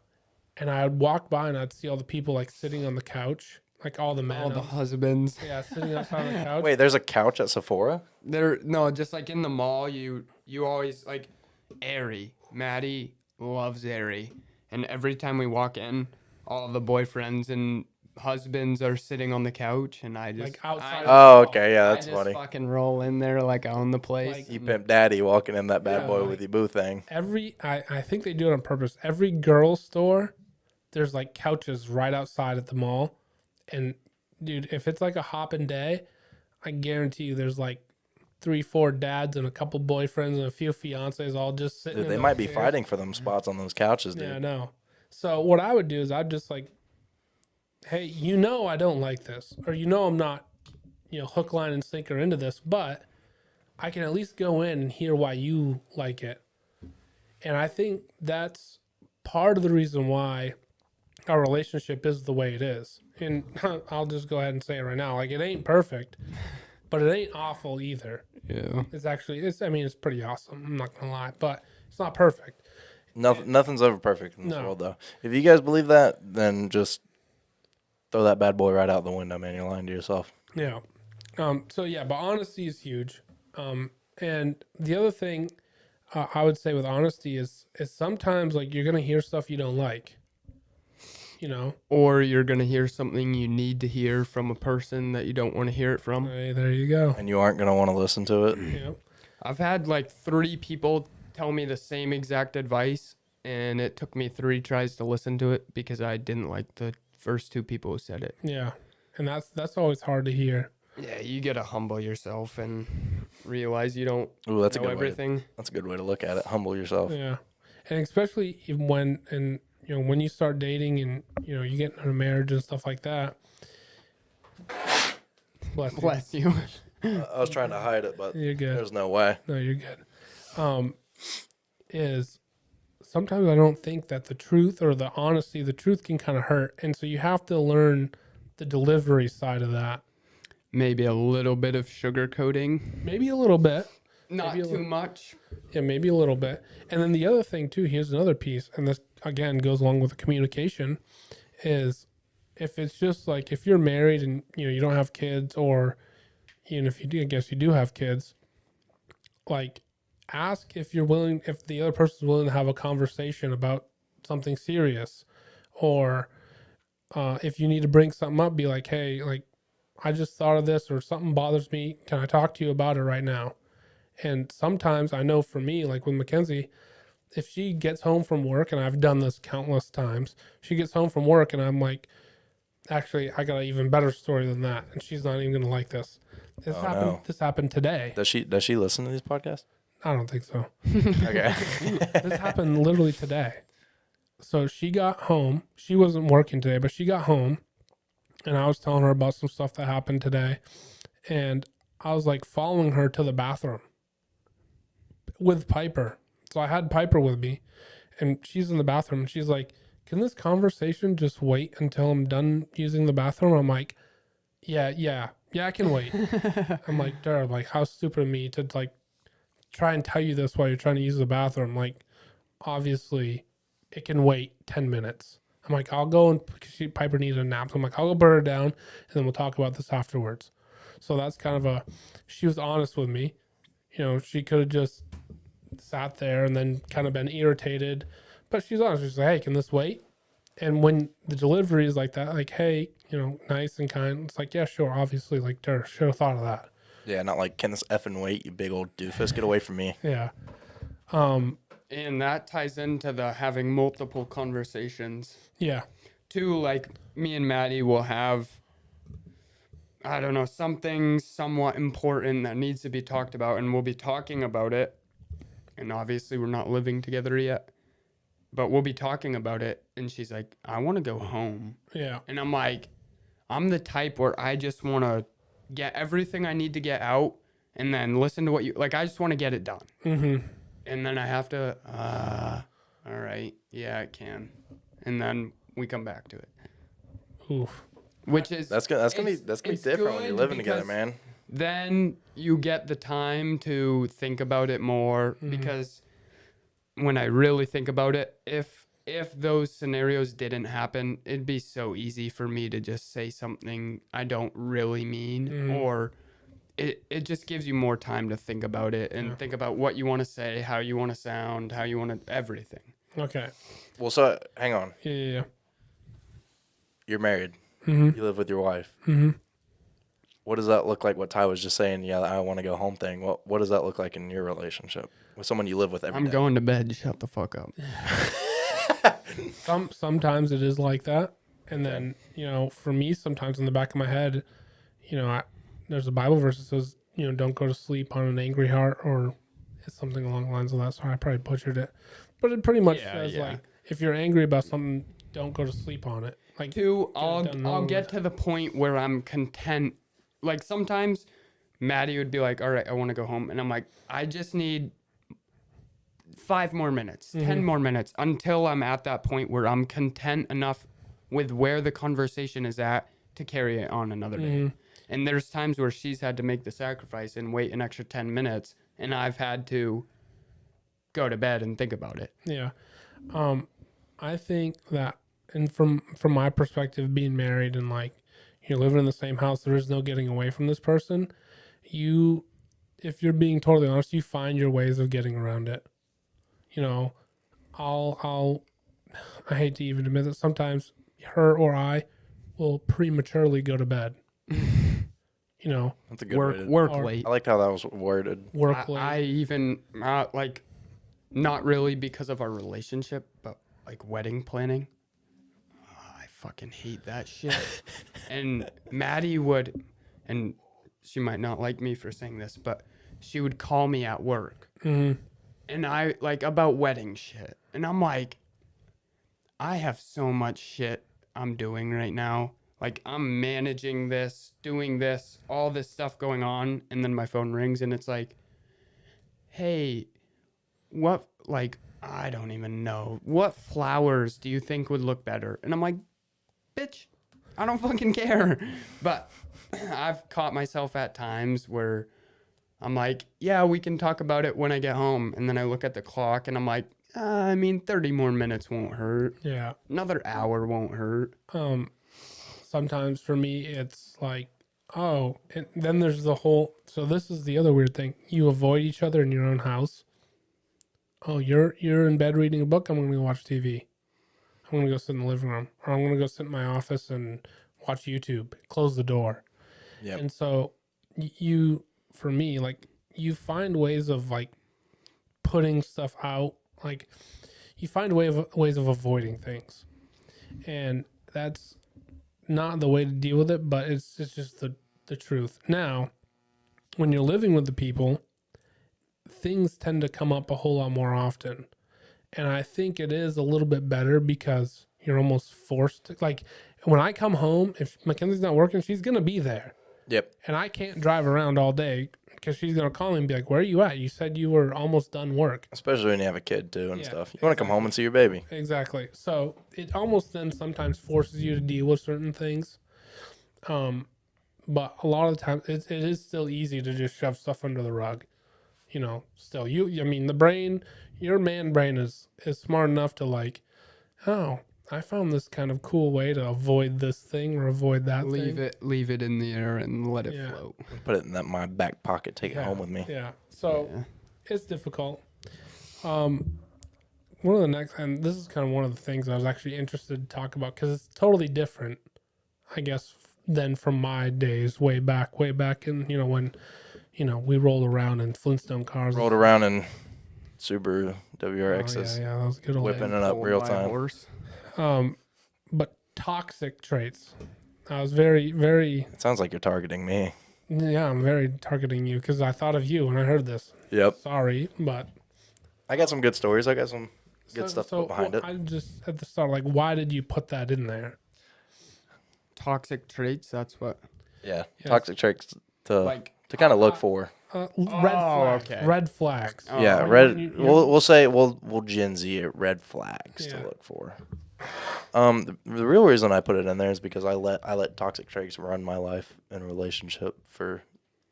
A: and I'd walk by and I'd see all the people, like, sitting on the couch, like all the men.
C: All the husbands.
A: Yeah, sitting outside on the couch.
B: Wait, there's a couch at Sephora?
C: Just like in the mall, you always like Aerie. Maddie loves Aerie, and every time we walk in, all the boyfriends and husbands are sitting on the couch, and I just
A: Like, outside.
B: Oh, okay, yeah,
C: I
B: that's
C: just
B: funny.
C: fucking roll in there like I own the place.
A: Like-
B: You pimp daddy walking in that bad
A: Yeah,
B: boy
A: like-
B: with your boo thing.
A: I think they do it on purpose. Every girl store, there's, like, couches right outside at the mall. And dude, if it's like a hopping day, I guarantee you there's like 3-4 dads and a couple boyfriends and a few fiancés all just sitting.
B: Dude,
A: in
B: they
A: those
B: might be
A: chairs.
B: fighting for them spots on those couches, dude.
A: Yeah, I know. So what I would do is I'd just, like, hey, I don't like this, or I'm not, hook, line, and sinker into this, but I can at least go in and hear why you like it. And I think that's part of the reason why our relationship is the way it is. And I'll just go ahead and say it right now. Like, it ain't perfect, but it ain't awful either.
C: Yeah.
A: It's pretty awesome. I'm not going to lie, but it's not perfect.
B: Nothing's ever perfect in this
A: No.
B: world, though. If you guys believe that, then just throw that bad boy right out the window, man. You're lying to yourself.
A: Yeah. But honesty is huge. And the other thing I would say with honesty is sometimes, like, you're going to hear stuff you don't like,
C: Or you're gonna hear something you need to hear from a person that you don't want to hear it from.
A: Hey, there you go.
B: And you aren't going to want to listen to it.
A: Yeah.
C: I've had like 3 people tell me the same exact advice, and it took me 3 tries to listen to it because I didn't like the first 2 people who said it.
A: Yeah. And that's always hard to hear.
C: Yeah, you gotta humble yourself and realize you don't
B: Ooh, that's a
C: know
B: good way.
C: everything.
B: That's a good way to look at it. Humble yourself.
A: Yeah. And especially when you start dating and, you get in a marriage and stuff like that.
C: Bless you.
B: I was trying to hide it, but
A: You're good.
B: there's no way.
A: No, you're good. Is sometimes I don't think that the truth or the honesty, the truth can kind of hurt. And so you have to learn the delivery side of that.
C: Maybe a little bit of sugar coating.
A: Maybe a little bit.
C: Not
A: Maybe a
C: too
A: little-
C: much.
A: Yeah, maybe a little bit. And then the other thing too, here's another piece, and this again goes along with the communication, is if it's just like if you're married and you don't have kids, or even if you do, I guess you do have kids, like ask if the other person's willing to have a conversation about something serious, or if you need to bring something up, be like, hey, like, I just thought of this, or something bothers me. Can I talk to you about it right now? And sometimes I know for me, like with Mackenzie, if she gets home from work, and I've done this countless times, she gets home from work and I'm like, Actually, I got an even better story than that, and she's not even gonna like this. This
B: Oh,
A: happened.
B: no.
A: This happened today.
B: Does she listen to these podcasts?
A: I don't think so.
B: Okay.
A: This happened literally today. So she got home. She wasn't working today, but she got home, and I was telling her about some stuff that happened today, and I was like following her to the bathroom with Piper. So I had Piper with me, and she's in the bathroom, and she's like, "Can this conversation just wait until I'm done using the bathroom?" I'm like, yeah, I can wait. I'm like, Dara, like, how stupid of me to like try and tell you this while you're trying to use the bathroom. Like, obviously, it can wait 10 minutes. I'm like, I'll go and Piper needed a nap. So I'm like, I'll go put her down, and then we'll talk about this afterwards. So that's kind of she was honest with me. You know, she could have just sat there and then kind of been irritated, but she's honest. She's like, hey, can this wait? And when the delivery is like that, like, hey, you know, nice and kind, it's like, yeah, sure, obviously, like, should have thought of that.
B: Yeah, not like, can this effing wait, you big old doofus? Get away from me.
A: Yeah.
C: And that ties into the having multiple conversations.
A: Yeah.
C: Too, like me and Maddie will have, I don't know, something somewhat important that needs to be talked about, and we'll be talking about it. And obviously, we're not living together yet, but we'll be talking about it. And she's like, I want to go home.
A: Yeah.
C: And I'm like, I'm the type where I just want to get everything I need to get out and then listen to what you like. I just want to get it done.
A: Mm-hmm.
C: And then I have to, all right, yeah, I can. And then we come back to it.
A: Oof.
C: Which is
B: That's gonna be different when you're living together, man.
C: Then you get the time to think about it more, because when I really think about it, if those scenarios didn't happen, it'd be so easy for me to just say something I don't really mean, or it just gives you more time to think about it and think about what you want to say, how you want to sound, how you want to, everything.
A: Okay.
B: Well, so hang on.
A: Yeah.
B: You're married.
A: Mm-hmm.
B: You live with your wife.
A: Mm-hmm.
B: What does that look like? What Ty was just saying, yeah, I want to go home thing. What does that look like in your relationship with someone you live with every
C: I'm
B: day?
C: going to bed. Shut the fuck up.
A: Sometimes it is like that, and then, you know, for me, sometimes in the back of my head, you know, there's a Bible verse that says, you know, don't go to sleep on an angry heart, or it's something along the lines of that. Sorry, I probably butchered it, but it pretty much says like, if you're angry about something, don't go to sleep on it. Like,
C: I'll get to the point where I'm content. Like, sometimes Maddie would be like, all right, I want to go home. And I'm like, I just need 5 more minutes, 10 more minutes, until I'm at that point where I'm content enough with where the conversation is at to carry it on another day. And there's times where she's had to make the sacrifice and wait an extra 10 minutes, and I've had to go to bed and think about it.
A: Yeah. I think that, and from my perspective, being married and like you're living in the same house, there is no getting away from this person. If you're being totally honest, you find your ways of getting around it. You know, I hate to even admit that sometimes her or I will prematurely go to bed. You know,
B: That's a good way
C: Work
A: or-
C: late.
B: I liked how that was worded.
A: work late.
C: I even, like, not really because of our relationship, but like wedding planning. I fucking hate that shit. And Maddie would, and she might not like me for saying this, but she would call me at work. And I, like, about wedding shit. And I'm like, I have so much shit I'm doing right now. Like, I'm managing this, doing this, all this stuff going on. And then my phone rings and it's like, hey, what, like, I don't even know. What flowers do you think would look better? And I'm like, bitch, I don't fucking care. But I've caught myself at times where I'm like, yeah, we can talk about it when I get home. And then I look at the clock and I'm like, 30 more minutes won't hurt.
A: Yeah.
C: Another hour won't hurt.
A: Sometimes for me, it's like, oh, and then there's the whole, so this is the other weird thing. You avoid each other in your own house. Oh, you're in bed reading a book. I'm going to go watch TV. I'm going to go sit in the living room, or I'm going to go sit in my office and watch YouTube, close the door.
B: Yep.
A: And so for me, like, you find ways of like putting stuff out. Like, you find ways of avoiding things. And that's not the way to deal with it, but it's just the truth. Now, when you're living with the people, things tend to come up a whole lot more often. And I think it is a little bit better because you're almost forced to, like, when I come home, if Mackenzie's not working, she's going to be there.
B: Yep.
A: And I can't drive around all day because she's going to call me and be like, where are you at? You said you were almost done work.
B: Especially when you have a kid too and
A: Yeah,
B: stuff. You want to come home and see your baby.
A: Exactly. So it almost then sometimes forces you to deal with certain things. But a lot of the time, it is still easy to just shove stuff under the rug. You know, still, I mean, the brain, your man brain is smart enough to like, oh, I found this kind of cool way to avoid this thing or avoid that thing.
C: Leave it in the air and let it
A: Yeah.
C: float.
B: Put it in my back pocket. Take it home with me.
A: Yeah. So it's difficult. One of the next, and this is kind of one of the things I was actually interested to talk about because it's totally different, I guess, than from my days way back in, you know, when, you know, we rolled around in Flintstone cars.
B: Rolled around in Subaru WRXs.
A: Yeah, that was good old
B: Whipping
A: days.
B: it up
C: Pulled
B: real
C: by a
B: time.
C: horse.
A: But toxic traits. I was very, very,
B: It sounds like you're targeting me.
A: yeah, I'm very targeting you because I thought of you when I heard this.
B: Yep.
A: Sorry, but
B: I got some good stories. I got some good stuff to put behind it.
A: I just at the start, like, why did you put that in there?
C: Toxic traits, that's what.
B: Yeah.
A: Yes.
B: Toxic traits to
C: Like,
B: kind of look for.
A: Red flags.
C: okay.
A: Red flags.
C: Oh,
B: Yeah,
A: you-
B: red.
A: you-
B: We'll say we'll Gen Z it red flags to
A: Yeah.
B: look for. The real reason I put it in there is because I let toxic traits run my life in a relationship for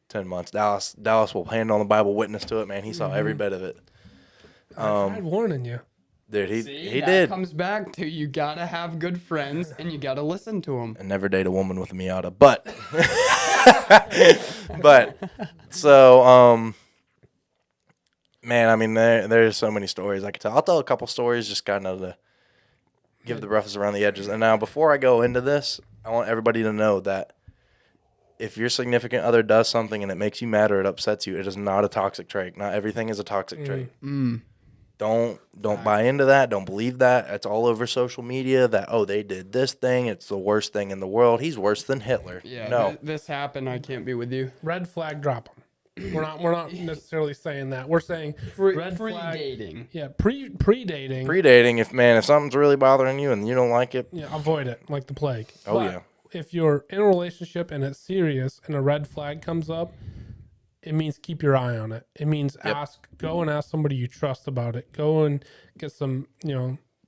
B: 10 months. Dallas will hand on the Bible witness to it, man. He saw every bit of it.
A: I tried warning you.
B: Dude,
C: See,
B: he
C: that
B: did.
C: comes back to you gotta have good friends and you gotta listen to them.
B: And never date a woman with a Miata, but so man, I mean there's so many stories I could tell. I'll tell a couple stories just kind of to give the roughest around the edges. And now before I go into this, I want everybody to know that if your significant other does something and it makes you mad or it upsets you, it is not a toxic trait. Not everything is a toxic trait. Don't buy into that. Don't believe that. It's all over social media that, oh, they did this thing. It's the worst thing in the world. He's worse than Hitler.
C: Yeah,
B: No.
C: this happened. I can't be with you.
A: Red flag, drop them. We're not necessarily saying that. We're saying red
C: Free
A: flag.
C: dating.
A: Yeah, pre-dating.
B: Predating, if something's really bothering you and you don't like it,
A: Yeah, avoid it like the plague.
B: Oh,
A: But
B: yeah.
A: if you're in a relationship and it's serious and a red flag comes up, it means keep your eye on it. It means go and ask somebody you trust about it. Go and get some,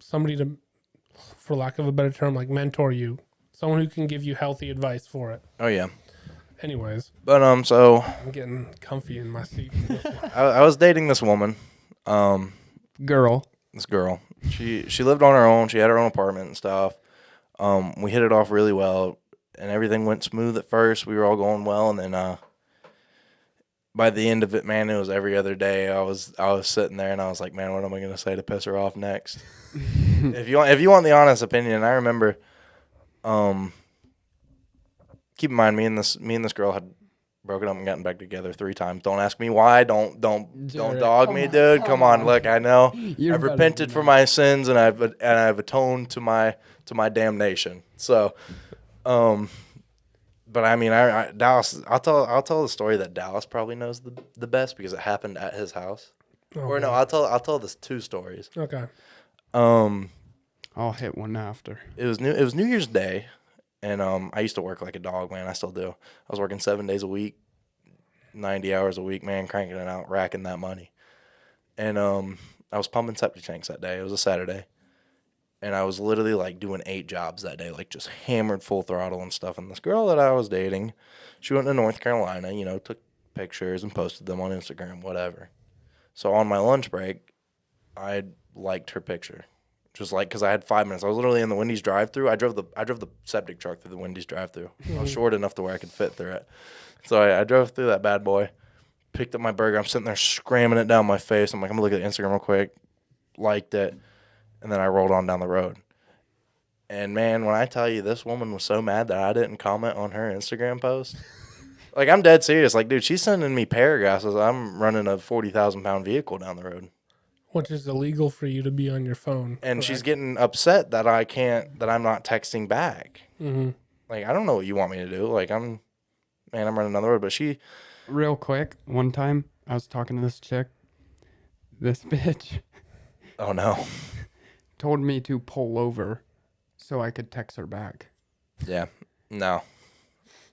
A: somebody to, for lack of a better term, like mentor you. Someone who can give you healthy advice for it.
B: oh yeah.
A: Anyways,
B: But so
A: I'm getting comfy in my seat.
B: I was dating this woman,
C: Girl.
B: this girl. She lived on her own. She had her own apartment and stuff. We hit it off really well, and everything went smooth at first. We were all going well, and then by the end of it, man, it was every other day. I was sitting there, and I was like, man, what am I gonna say to piss her off next? If you want the honest opinion, I remember. Keep in mind, me and this girl had broken up and gotten back together 3 times. Don't ask me why. Don't
C: Jarrett,
B: dog me, dude. Come on, look, I know.
C: You're
B: I've
C: better
B: repented
C: than
B: for
C: that.
B: my sins, and I've atoned to my damnation. So, but I mean, I Dallas. I'll tell the story that Dallas probably knows the best because it happened at his house. Or no, I'll tell this 2 stories.
A: Okay.
C: I'll hit one after.
B: It was New Year's Day, and I used to work like a dog, man. I still do. I was working 7 days a week, 90 hours a week, man, cranking it out, racking that money. And I was pumping septic tanks that day. It was a Saturday, and I was literally like doing 8 jobs that day, like just hammered full throttle and stuff. And this girl that I was dating, she went to North Carolina, took pictures and posted them on Instagram, whatever. So on my lunch break, I liked her picture. Just like, because I had 5 minutes. I was literally in the Wendy's drive-thru. I drove the septic truck through the Wendy's drive-thru. I was short enough to where I could fit through it. So I drove through that bad boy, picked up my burger. I'm sitting there scramming it down my face. I'm like, I'm going to look at Instagram real quick. Liked it. And then I rolled on down the road. And, man, when I tell you this woman was so mad that I didn't comment on her Instagram post. Like, I'm dead serious. Like, dude, she's sending me paragraphs as I'm running a 40,000-pound vehicle down the road.
A: Which is illegal for you to be on your phone.
B: And
A: correct?
B: she's getting upset that I'm not texting back.
A: Mm-hmm.
B: Like, I don't know what you want me to do. Like, I'm running down the road. But she,
C: Real quick, one time I was talking to this chick. This bitch
B: oh no.
C: told me to pull over so I could text her back.
B: Yeah. No.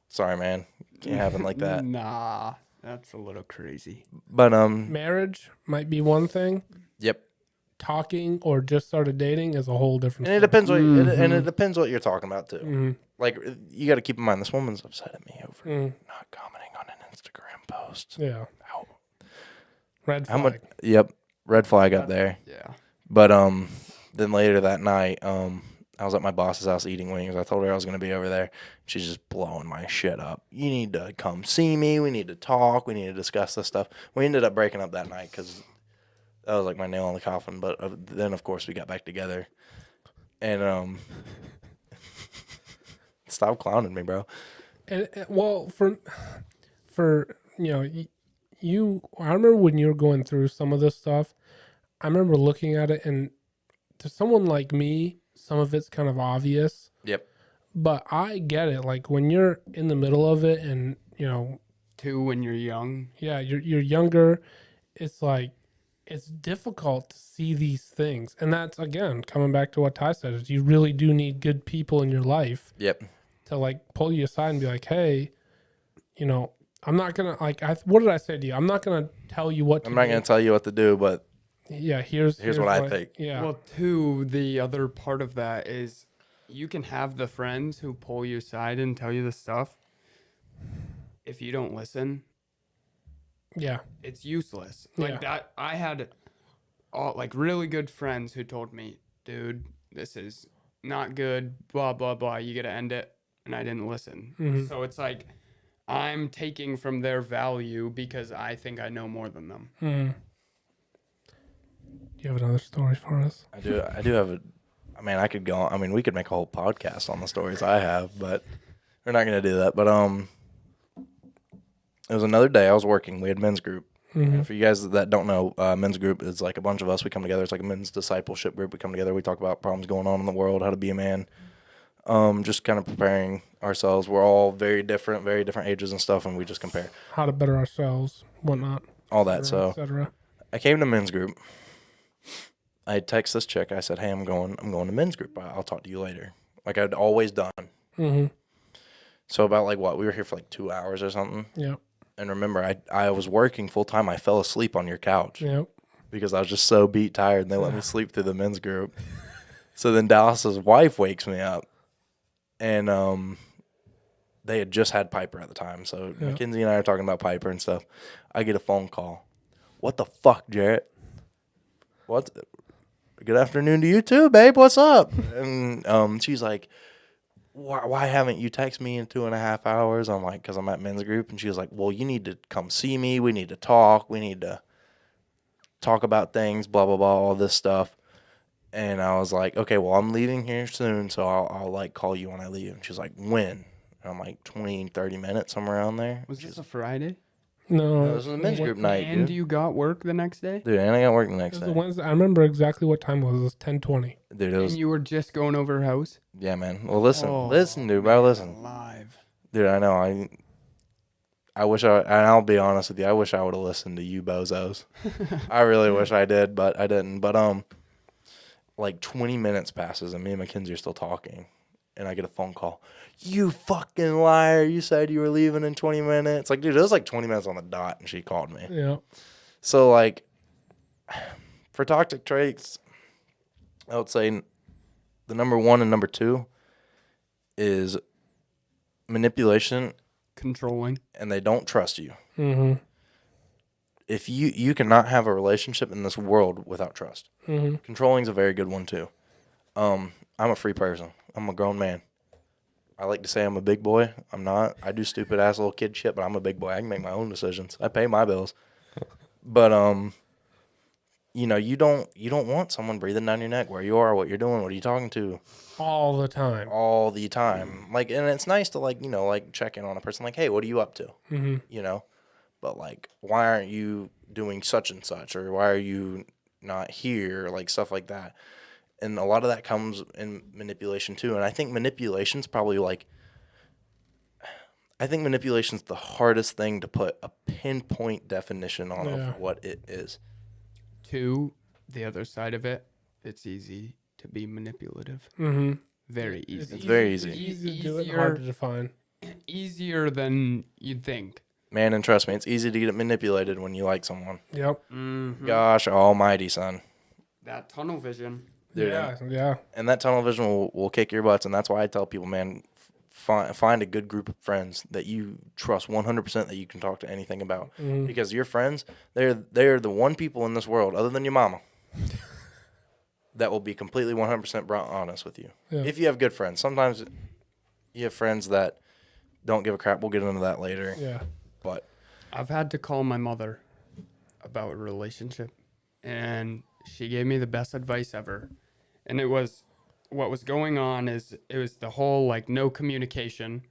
B: Sorry, man. Can't happen like that.
C: Nah, that's a little crazy.
B: But,
A: Marriage might be one thing.
B: yep.
A: Talking or just started dating is a whole different
B: And it
A: story.
B: depends what and
C: Mhm.
B: it depends what you're talking about too.
A: Mm-hmm.
B: Like, you got to keep in mind, this woman's upset at me over
A: Mm.
B: not commenting on an Instagram post.
A: Yeah.
B: How,
A: Red
B: how
A: flag.
B: much? Yep, red flag up there.
C: Yeah.
B: But then later that night, I was at my boss's house eating wings. I told her I was gonna be over there. She's just blowing my shit up. You need to come see me. We need to talk. We need to discuss this stuff. We ended up breaking up that night because that was like my nail in the coffin. But then of course we got back together, and stop clowning me, bro.
A: And well, for you, I remember when you were going through some of this stuff. I remember looking at it, and to someone like me, some of it's kind of obvious.
B: Yep.
A: But I get it. Like when you're in the middle of it, and
C: Two, when you're young.
A: yeah, you're younger. It's like it's difficult to see these things, and that's again coming back to what Ty said: is you really do need good people in your life
B: Yep.
A: to like pull you aside and be like, hey, I'm not gonna what did I say to you? I'm not gonna tell you what to
B: I'm not
A: do.
B: gonna tell you what to do, but
A: Yeah, here's
B: what I think.
A: Yeah.
C: Well, two, the other part of that is you can have the friends who pull you aside and tell you the stuff. If you don't listen,
A: yeah.
C: it's useless.
A: Yeah.
C: Like that, I had really good friends who told me, dude, this is not good, blah, blah, blah. You got to end it. And I didn't listen.
A: Mhm.
C: So it's like I'm taking from their value because I think I know more than them.
A: Do you have another story for us?
B: I do have I could go on. I mean, we could make a whole podcast on the stories I have, but we're not going to do that. But it was another day I was working. We had men's group.
A: Mm-hmm.
B: For you guys that don't know, men's group is like a bunch of us. We come together. It's like a men's discipleship group. We come together. We talk about problems going on in the world, how to be a man, just kind of preparing ourselves. We're all very different ages and stuff, and we just compare
A: How to better ourselves, whatnot,
B: all that. So
A: etc.
B: I came to men's group. I text this chick. I said, "Hey, I'm going to men's group. I'll talk to you later." Like I'd always done.
A: Mm-hmm.
B: So about we were here for like 2 hours or something.
A: Yeah.
B: And remember, I was working full time. I fell asleep on your couch
A: Yep.
B: because I was just so beat tired, and they let me sleep through the men's group. So then Dallas's wife wakes me up, and they had just had Piper at the time. So
A: Yeah.
B: Mackenzie and I are talking about Piper and stuff. I get a phone call. What the fuck, Jarrett? What? Good afternoon to you too, babe. What's up? And she's like, why haven't you texted me in 2.5 hours? I'm like, because I'm at men's group. And she was like, well, you need to come see me. We need to talk. We need to talk about things, blah, blah, blah, all this stuff. And I was like, okay, well, I'm leaving here soon, so I'll like call you when I leave. And she's like, when? And I'm like, 20, 30 minutes, somewhere around there.
C: Was this a Friday?
A: No.
B: This was a men's group night,
C: And
B: dude.
C: you got work the next day?
B: Dude, and I got work the
A: It
B: next
A: was the
B: day.
A: Wednesday. I remember exactly what time it was. It was 10:20.
B: Dude, it was,
C: And you were just going over her house?
B: yeah, man. Well, listen,
C: Oh,
B: dude, bro, listen.
C: Alive.
B: Dude, I know. I wish and I'll be honest with you, I wish I would have listened to you bozos. I really wish I did, but I didn't. But like 20 minutes passes and me and Mackenzie are still talking, and I get a phone call. You fucking liar! You said you were leaving in 20 minutes. Like, dude, it was like 20 minutes on the dot, and she called me.
A: Yeah.
B: So like, for toxic traits, I would say the number 1 and number 2 is manipulation,
C: Controlling.
B: and they don't trust you.
A: Mm-hmm.
B: If you cannot have a relationship in this world without trust.
A: Mm-hmm.
B: Controlling is a very good one too. I'm a free person. I'm a grown man. I like to say I'm a big boy. I'm not. I do stupid ass little kid shit, but I'm a big boy. I can make my own decisions. I pay my bills. But you don't want someone breathing down your neck where you are, what you're doing, what are you talking to
A: All the time.
B: all the time. Like, and it's nice to check in on a person like, hey, what are you up to?
A: Mm-hmm.
B: But like, why aren't you doing such and such, or why are you not here, like stuff like that. And a lot of that comes in manipulation too. And I think manipulation's probably like I think manipulation's the hardest thing to put a pinpoint definition on
A: Yeah.
B: of what it is.
C: 2, the other side of it, it's easy to be manipulative.
A: Mm-hmm.
C: Very easy.
B: It's very easy.
A: Easy to do it, hard to define.
C: Easier than you'd think.
B: Man, and trust me, it's easy to get manipulated when you like someone.
A: Yep.
C: Mm-hmm.
B: Gosh almighty, son.
C: That tunnel vision.
B: Dude,
A: Yeah.
B: And that tunnel vision will kick your butts, and that's why I tell people, man, find a good group of friends that you trust 100% that you can talk to anything about.
A: Mhm.
B: Because your friends, they're the one people in this world, other than your mama, that will be completely 100% honest with you.
A: Yeah.
B: If you have good friends. Sometimes you have friends that don't give a crap. We'll get into that later.
A: Yeah.
B: But
C: I've had to call my mother about a relationship, and she gave me the best advice ever. And it was, what was going on is it was the whole like no communication.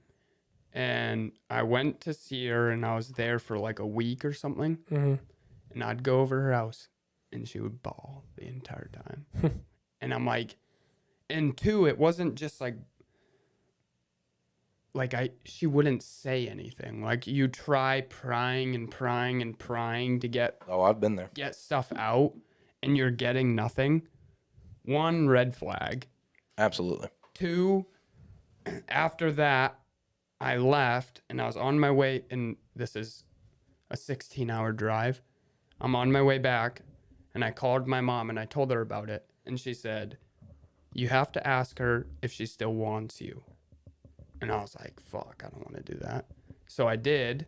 C: And I went to see her, and I was there for like a week or something.
A: Mm-hmm.
C: And I'd go over her house, and she would bawl the entire time. And I'm like, and 2, it wasn't just like she wouldn't say anything. Like you try prying and prying and prying to get
B: I've been there.
C: stuff out, and you're getting nothing. 1, red flag.
B: Absolutely.
C: 2, after that, I left, and I was on my way, and this is a 16-hour drive. I'm on my way back, and I called my mom, and I told her about it, and she said, you have to ask her if she still wants you. And I was like, fuck, I don't want to do that. So I did.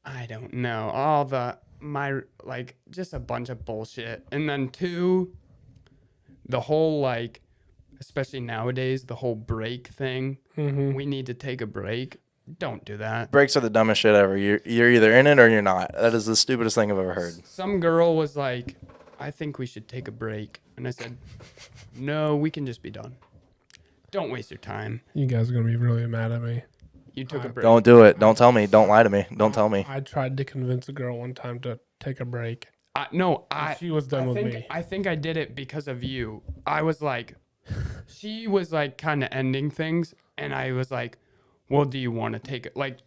C: I don't know. Just a bunch of bullshit. And then 2, the whole, like, especially nowadays, the whole break thing.
A: Mm-hmm.
C: We need to take a break. Don't do that.
B: Breaks are the dumbest shit ever. You're either in it or you're not. That is the stupidest thing I've ever heard.
C: Some girl was like, I think we should take a break. And I said, no, we can just be done. Don't waste your time.
A: You guys are gonna be really mad at me.
C: You took a break.
B: Don't do it. Don't tell me. Don't lie to me. Don't tell me.
A: I tried to convince a girl one time to take a break.
C: She
A: was done with me.
C: I think I did it because of you. I was like, she was like kind of ending things, and I was like, well, do you want to take it? Like,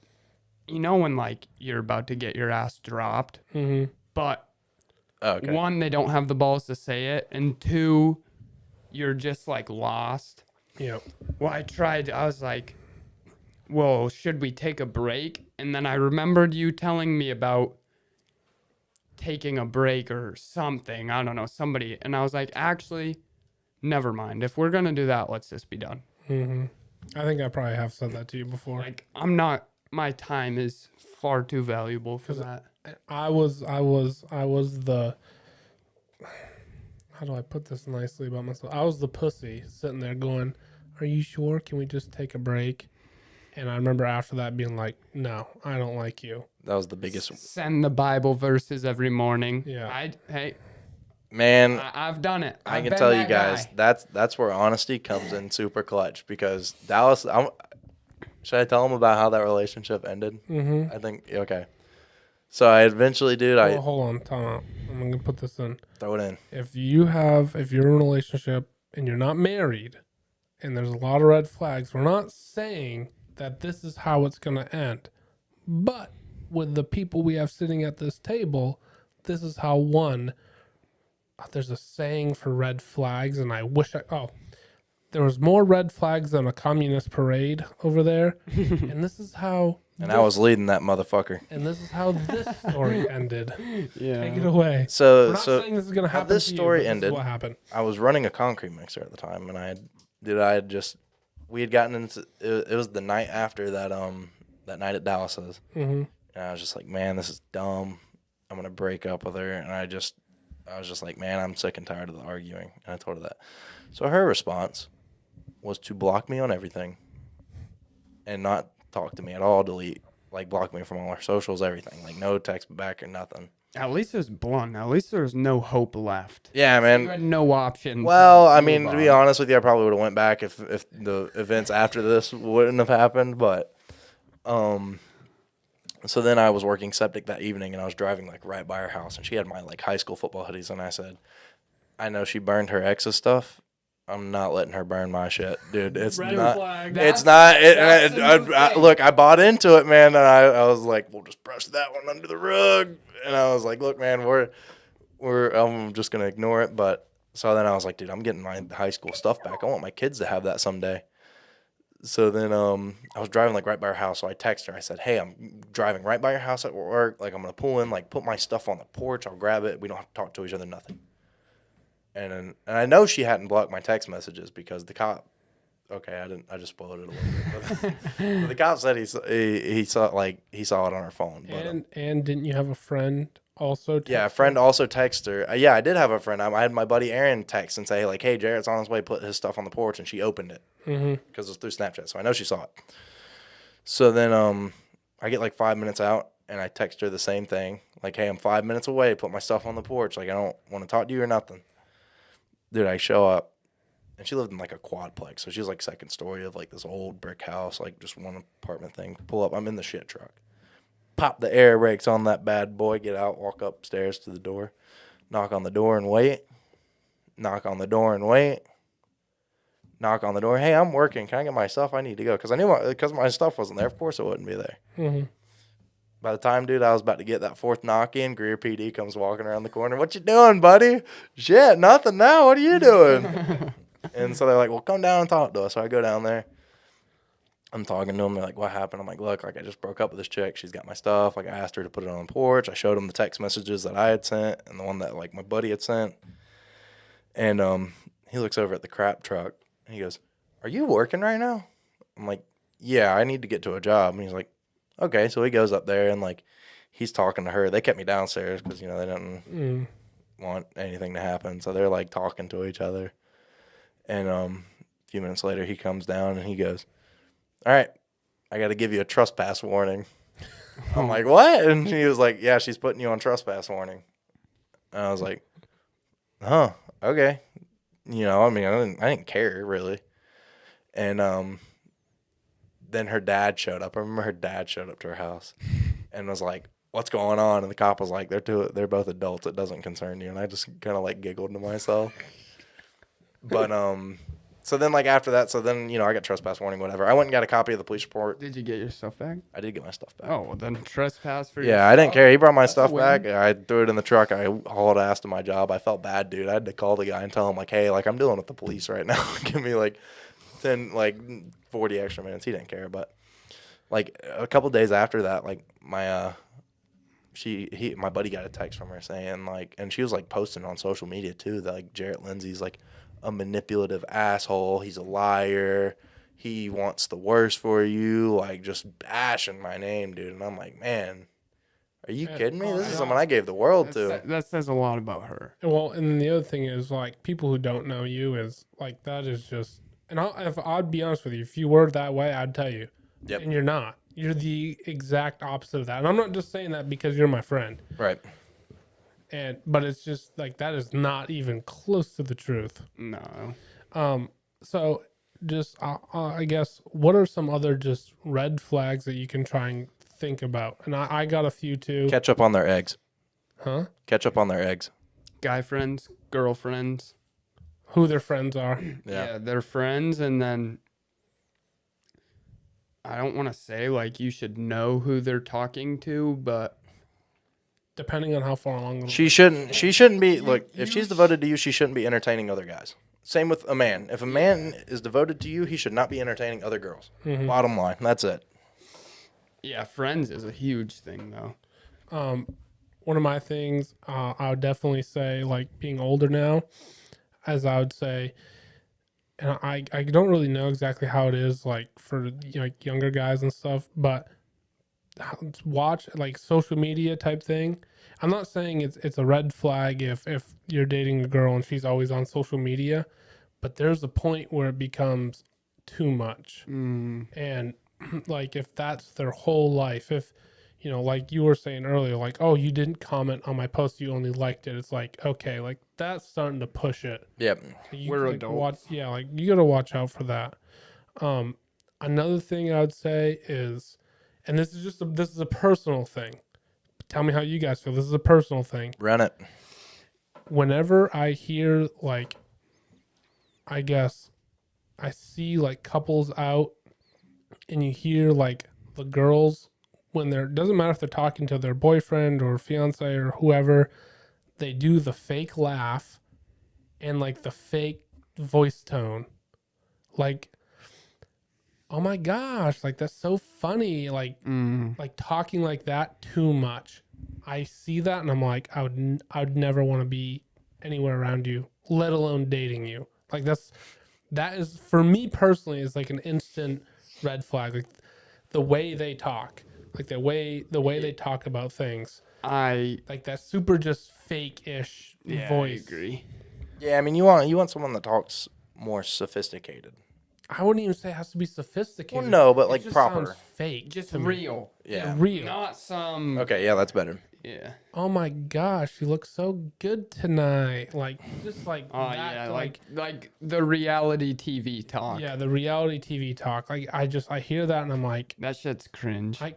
C: you know when like you're about to get your ass dropped,
A: Mm-hmm.
C: but
B: Okay.
C: 1, they don't have the balls to say it, and 2, you're just like lost.
A: Yep.
C: Well, I was like, well, should we take a break? And then I remembered you telling me about taking a break or something. I don't know, somebody. And I was like, actually, never mind. If we're going to do that, let's just be done.
A: Mm-hmm. I think I probably have said that to you before.
C: Like, my time is far too valuable for that.
A: I was the, how do I put this nicely about myself? I was the pussy sitting there going, are you sure? Can we just take a break? And I remember after that being like, no, I don't like you.
B: That was the biggest.
C: Send the Bible verses every morning.
A: Yeah.
B: Man,
C: I've done it.
B: I
C: I've
B: can
C: been
B: tell you
C: that
B: guys,
C: guy.
B: that's where honesty comes in super clutch, because Dallas, should I tell them about how that relationship ended?
A: Mm-hmm.
B: I think, okay. So I eventually, dude,
A: Well, hold on, time out. I'm going to put this in.
B: throw it in.
A: If you're in a relationship and you're not married and there's a lot of red flags, we're not saying that this is how it's going to end. But with the people we have sitting at this table, this is how there's a saying for red flags, and I wish there was more red flags than a communist parade over there. And this is how
B: And I was leading that motherfucker.
A: And this is how this story ended.
C: Yeah.
A: Take it away.
B: So,
A: We're not saying this is going to
B: how
A: happen.
B: this
A: to you,
B: story
A: but this is
B: ended,
A: what happened?
B: I was running a concrete mixer at the time, and we had gotten into, it was the night after that night at Dallas's.
A: Mm-hmm.
B: And I was just like, man, this is dumb. I'm going to break up with her. And I was just like, man, I'm sick and tired of the arguing. And I told her that. So her response was to block me on everything and not talk to me at all, block me from all our socials, everything. Like, no text back or nothing.
C: At least it was blunt. At least there was no hope left.
B: Yeah, man.
C: You had no option.
B: Well, I
C: move
B: mean, to be
C: on.
B: honest with you, I probably would have went back if the events after this wouldn't have happened. But, so then I was working septic that evening, and I was driving like right by her house, and she had my like high school football hoodies, and I said, I know she burned her ex's stuff, I'm not letting her burn my shit, dude. It's
A: Red
B: not.
A: flag.
B: It's not.
C: That's the new thing.
B: Look, I bought into it, man, and I was like, we'll just brush that one under the rug. And I was like, look, man, I'm just gonna ignore it. But so then I was like, dude, I'm getting my high school stuff back. I want my kids to have that someday. So then I was driving like right by her house. So I texted her. I said, hey, I'm driving right by your house at work. Like I'm gonna pull in, like put my stuff on the porch. I'll grab it. We don't have to talk to each other, nothing. And I know she hadn't blocked my text messages because the cop. Okay, I just spoiled it a little bit. But the cop said he saw it on her phone. But,
A: And didn't you have a friend also?
B: yeah, a friend also texted her. Yeah, I did have a friend. I had my buddy Aaron text and say like, "Hey, Jarrett's on his way. Put his stuff on the porch," and she opened it because it was through Snapchat. So I know she saw it. So then I get like 5 minutes out and I text her the same thing, like, "Hey, I'm 5 minutes away. Put my stuff on the porch. Like I don't want to talk to you or nothing." Dude, I show up. And she lived in like a quadplex, so she was like second story of like this old brick house, like just one apartment thing. Pull up, I'm in the shit truck. Pop the air brakes on that bad boy, get out, walk upstairs to the door, knock on the door and wait. Knock on the door and wait. Knock on the door. Hey, I'm working. Can I get my stuff? I need to go. Because I knew because my stuff wasn't there. Of course it wouldn't be there.
A: Mm-hmm.
B: By the time, dude, I was about to get that fourth knock in, Greer PD comes walking around the corner. What you doing, buddy? Shit, nothing now. What are you doing? And so they're like, well, come down and talk to us. So I go down there. I'm talking to them. They're like, what happened? I'm like, look, like I just broke up with this chick. She's got my stuff. Like I asked her to put it on the porch. I showed them the text messages that I had sent and the one that like my buddy had sent. And he looks over at the crap truck and he goes, are you working right now? I'm like, yeah, I need to get to a job. And he's like, okay. So he goes up there and like he's talking to her. They kept me downstairs because, they didn't want anything to happen. So they're like talking to each other. And a few minutes later, he comes down and he goes, all right, I got to give you a trespass warning. I'm like, what? And he was like, yeah, she's putting you on trespass warning. And I was like, huh, okay. I didn't care really. And then her dad showed up. I remember her dad showed up to her house and was like, what's going on? And the cop was like, they're both adults. It doesn't concern you. And I just kind of like giggled to myself. But so then like after that, I got trespass warning, whatever. I went and got a copy of the police report.
C: Did you get your stuff back?
B: I did get my stuff back.
C: Oh, well, then trespass for
B: Yeah, I didn't care. He brought my
C: That's a
B: stuff
C: win.
B: back. I threw it in the truck. I hauled ass to my job. I felt bad, dude. I had to call the guy and tell him like, hey, like I'm dealing with the police right now. Give me like 40 extra minutes. He didn't care, but like a couple days after that, like my my buddy got a text from her saying like, and she was like posting on social media too that like Jarrett Lindsey's like a manipulative asshole. He's a liar. He wants the worst for you. Like just bashing my name, dude. And I'm like, man, are you kidding me? This is someone I gave the world to.
C: That says a lot about her.
A: Well, and then the other thing is like people who don't know you is like that is just. And if I'd be honest with you, if you were that way, I'd tell you.
B: Yep.
A: And you're not. You're the exact opposite of that. And I'm not just saying that because you're my friend.
B: Right.
A: But it's just like that is not even close to the truth.
C: No.
A: So just I guess what are some other just red flags that you can try and think about? And I got a few too.
B: Ketchup on their eggs.
A: Huh?
B: Ketchup on their eggs.
C: Guy friends, girlfriends.
A: Who their friends are.
C: Yeah, they're friends, and then I don't want to say like you should know who they're talking to, but
A: Depending on how far along.
B: She shouldn't be look, if she's devoted to you, she shouldn't be entertaining other guys. Same with a man. If a man is devoted to you, he should not be entertaining other girls.
A: Mm-hmm.
B: Bottom line. That's it.
C: yeah, friends is a huge thing though.
A: One of my things I would definitely say like being older now, as I would say, and I don't really know exactly how it is like for like younger guys and stuff, but watch like social media type thing. I'm not saying it's a red flag if you're dating a girl and she's always on social media, but there's a point where it becomes too much. And like if that's their whole life, if like you were saying earlier, like, oh, you didn't comment on my post, you only liked it. It's like, okay, like that's starting to push it.
B: Yep.
C: We're adults.
A: Like you got to watch out for that. Another thing I would say is, and this is a personal thing. Tell me how you guys feel. This is a personal thing.
B: Run it.
A: Whenever I hear like I guess I see like couples out and you hear like the girls when they're, doesn't matter if they're talking to their boyfriend or fiance or whoever, they do the fake laugh and like the fake voice tone. Like, oh my gosh, like that's so funny. Like talking like that too much. I see that and I'm like, I would never want to be anywhere around you, let alone dating you. Like that is for me personally is like an instant red flag. Like the way they talk, like the way they talk about things,
C: I
A: like that super just fake-ish voice.
C: I agree.
B: Yeah, I mean, you want someone that talks more sophisticated.
A: I wouldn't even say it has to be sophisticated.
B: Well, no, but
A: It
B: like
A: just
B: proper.
A: sounds fake,
C: Just
A: to me.
C: real.
B: Yeah.
A: Real.
C: Not some.
B: Okay, yeah, that's better.
C: Yeah.
A: Oh my gosh, you look so good tonight. Like just like
C: Oh
A: that.
C: yeah,
A: to,
C: like the reality TV talk.
A: yeah, the reality TV talk. Like I hear that and I'm like,
C: That shit's cringe.
A: I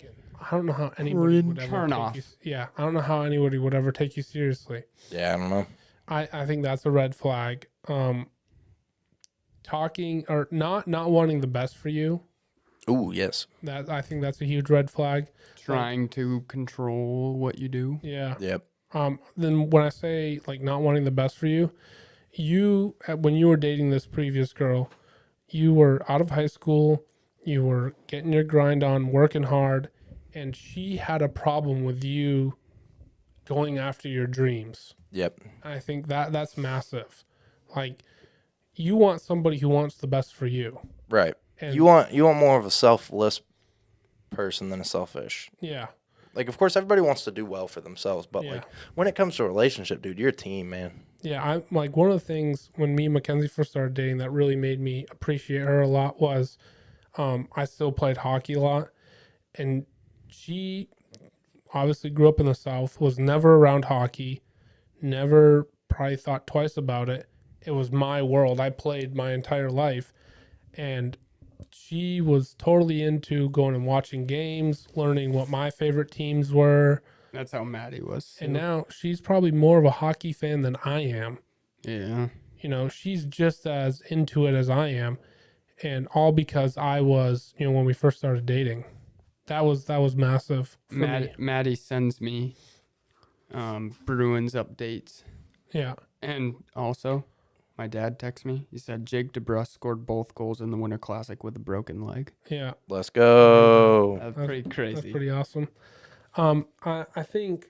A: don't know how anybody would ever
C: Turn
A: take
C: off.
A: you. Yeah, I don't know how anybody would ever take you seriously.
B: Yeah, I don't know.
A: I think that's a red flag. Talking or not wanting the best for you.
B: Ooh, yes.
A: That I think that's a huge red flag.
C: Trying to control what you do.
A: Yeah.
B: Yep.
A: Then when I say like not wanting the best for you, when you were dating this previous girl, you were out of high school, you were getting your grind on, working hard, and she had a problem with you going after your dreams.
B: Yep.
A: I think that's massive. Like you want somebody who wants the best for you.
B: Right.
A: And
B: You want more of a selfless person than a selfish.
A: yeah.
B: Like, of course, everybody wants to do well for themselves, but
A: Yeah.
B: like when it comes to a relationship, dude, you're a team, man.
A: Yeah, I like one of the things when me and Mackenzie first started dating that really made me appreciate her a lot was I still played hockey a lot, and she obviously grew up in the South, was never around hockey, never probably thought twice about it. It was my world. I played my entire life, and she was totally into going and watching games, learning what my favorite teams were.
C: That's how Maddie was.
A: And now she's probably more of a hockey fan than I am.
C: Yeah.
A: You know, she's just as into it as I am. And all because I was, when we first started dating. That was massive for me.
C: Maddie sends me Bruins updates.
A: Yeah.
C: And also, my dad texted me. He said Jake DeBrusk scored both goals in the Winter Classic with a broken leg.
A: Yeah.
B: Let's go.
C: That's pretty crazy.
A: That's pretty awesome. I think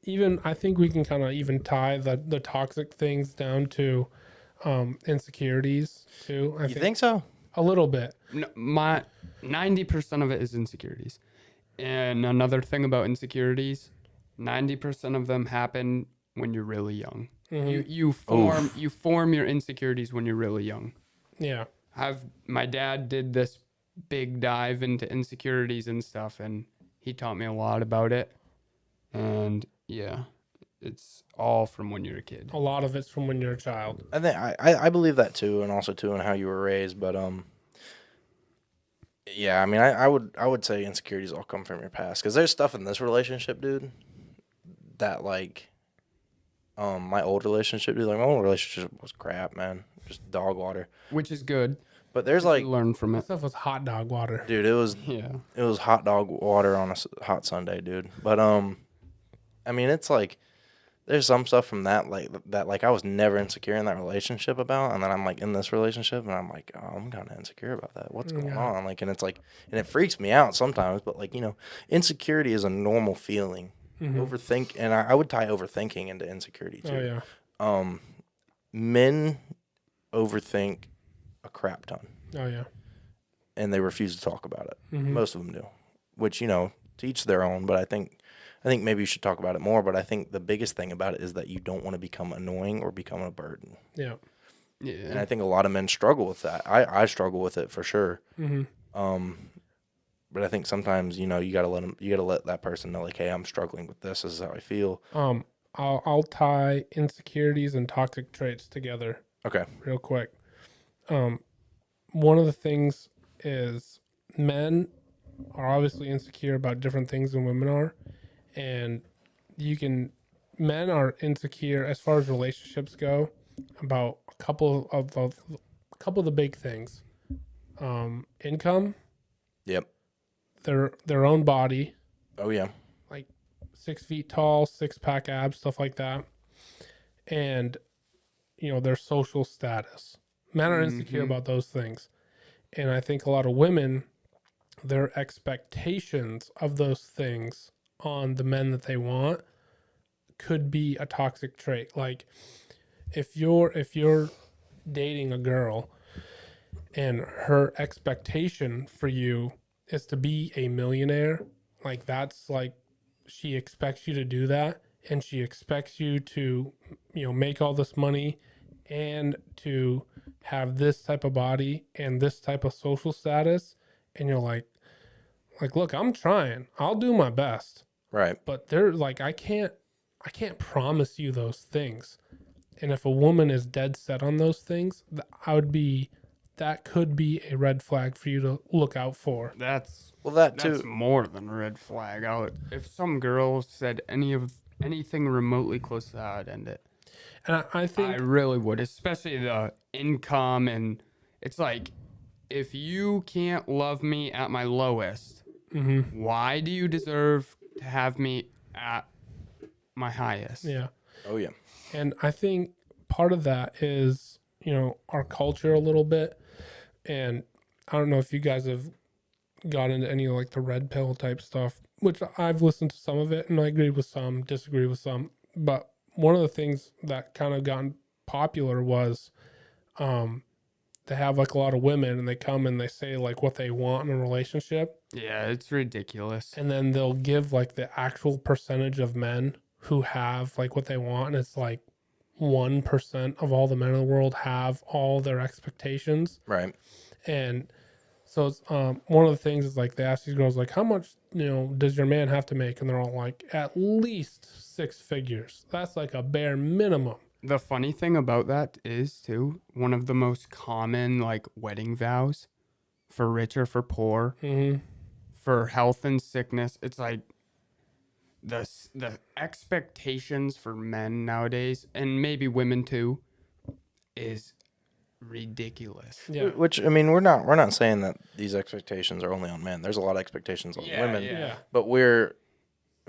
A: we can kind of even tie the toxic things down to insecurities too.
B: You think so?
A: A little bit.
C: No, my 90% of it is insecurities. And another thing about insecurities, 90% of them happen when you're really young.
A: Mhm.
C: You form your insecurities when you're really young.
A: Yeah.
C: My dad did this big dive into insecurities and stuff, and he taught me a lot about it. And yeah, it's all from when you're a kid.
A: A lot of it's from when you're a child.
B: I think I believe that too, and also too in how you were raised. But yeah, I mean, I would say insecurities all come from your past because there's stuff in this relationship, dude, that like, my old relationship, dude, like my old relationship was crap, man, just dog water.
C: Which is good.
B: But there's like,
C: Learn from
A: That
C: it.
A: stuff was hot dog water.
B: dude, it was
C: Yeah.
B: hot dog water on a hot Sunday, dude. But I mean, it's like there's some stuff from that like I was never insecure in that relationship about, and then I'm like in this relationship, and I'm like, oh, I'm kind of insecure about that. What's going on? Like, and it's like, and it freaks me out sometimes. But like, insecurity is a normal feeling. Overthink, and I would tie overthinking into insecurity too.
A: Oh yeah.
B: Men overthink a crap ton,
A: Oh yeah.
B: and they refuse to talk about it.
A: Mhm.
B: Most of them do, which to each their own. But I think maybe you should talk about it more. But I think the biggest thing about it is that you don't want to become annoying or become a burden.
A: Yeah.
B: And I think a lot of men struggle with that. I struggle with it for sure. But I think sometimes you gotta let that person know, like, hey, I'm struggling with this. This is how I feel.
A: I'll tie insecurities and toxic traits together
B: Okay.
A: real quick. One of the things is men are obviously insecure about different things than women are, and men are insecure as far as relationships go. about a couple of the big things. Income,
B: Yep.
A: their own body,
B: Oh yeah.
A: like 6 feet tall, 6-pack abs, stuff like that, and their social status. Men are insecure about those things, and I think a lot of women, their expectations of those things on the men that they want could be a toxic trait. Like if you're dating a girl and her expectation for you is to be a millionaire, like that's like she expects you to do that, and she expects you to make all this money and to have this type of body and this type of social status, and you're like look, I'm trying, I'll do my best,
B: Right.
A: but they're like I can't promise you those things. And if a woman is dead set on those things, that could be a red flag for you to look out for.
C: That's
B: That
C: that's
B: too.
C: more than a red flag. If some girl said anything remotely close to that, I'd end it.
A: And I
C: I
A: think
C: really would, especially the income. And it's like, if you can't love me at my lowest, why do you deserve to have me at my highest?
A: yeah.
B: Oh yeah.
A: And I think part of that is, our culture a little bit. And I don't know if you guys have got into any like the red pill type stuff, which I've listened to some of it and I agree with some, disagree with some. But one of the things that kind of gotten popular was they have like a lot of women and they come and they say like what they want in a relationship.
C: Yeah, it's ridiculous.
A: And then they'll give like the actual percentage of men who have like what they want. And it's like 1% of all the men in the world have all their expectations.
B: Right.
A: And so it's, one of the things is like they ask these girls like, how much does your man have to make? And they're all like, at least 6 figures. That's like a bare minimum.
C: The funny thing about that is, too, one of the most common, like, wedding vows for rich or for poor, for health and sickness, it's like the expectations for men nowadays, and maybe women, too, is ridiculous.
A: Yeah.
B: Which I mean, we're not saying that these expectations are only on men. There's a lot of expectations on women.
A: Yeah.
B: But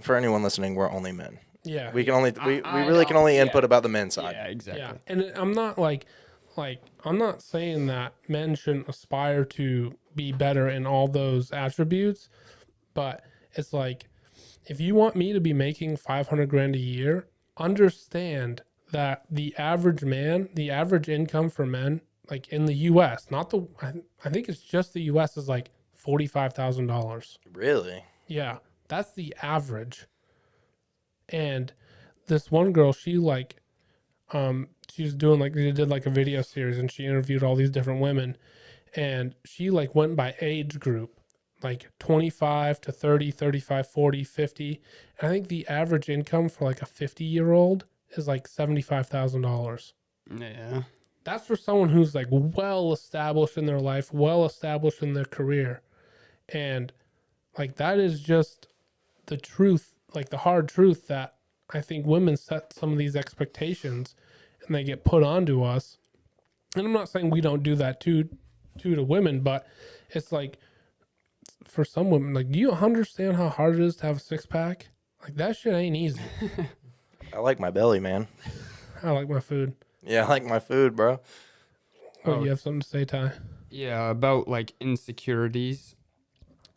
B: for anyone listening, we're only men.
A: Yeah.
B: We can only we
C: I
B: really
C: know,
B: can only
C: yeah.
B: input about the men's side.
C: Yeah, exactly.
A: Yeah. And I'm not like I'm not saying that men shouldn't aspire to be better in all those attributes, but it's like, if you want me to be making 500 grand a year, understand that the average man, the average income for men, like in the US, I think it's just the US, is like $45,000.
B: Really?
A: Yeah. That's the average. And this one girl, she like, she was doing like, they did like a video series and she interviewed all these different women, and she like went by age group, like 25 to 30, 35, 40, 50. And I think the average income for like a 50-year-old is like $75,000.
C: Yeah.
A: That's for someone who's like well established in their life, well established in their career. And like that is just the truth, like the hard truth, that I think women set some of these expectations and they get put onto us. And I'm not saying we don't do that to women, but it's like, for some women, like, do you understand how hard it is to have a 6-pack? Like that shit ain't easy.
B: I like my belly, man.
A: I like my food.
B: Yeah, I like my food, bro.
A: Oh, you have something to say, Ty?
C: Yeah, about like insecurities.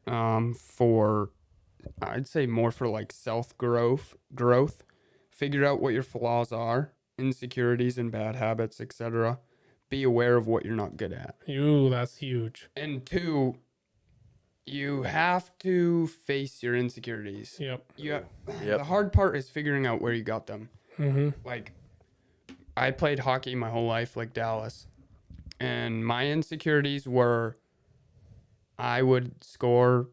C: For I'd say more for like growth. Figure out what your flaws are, insecurities and bad habits, etc. Be aware of what you're not good at.
A: Ooh, that's huge.
C: And 2, you have to face your insecurities.
A: Yep.
B: Yep.
C: The hard part is figuring out where you got them. Like, I played hockey my whole life, like Dallas, and my insecurities were I would score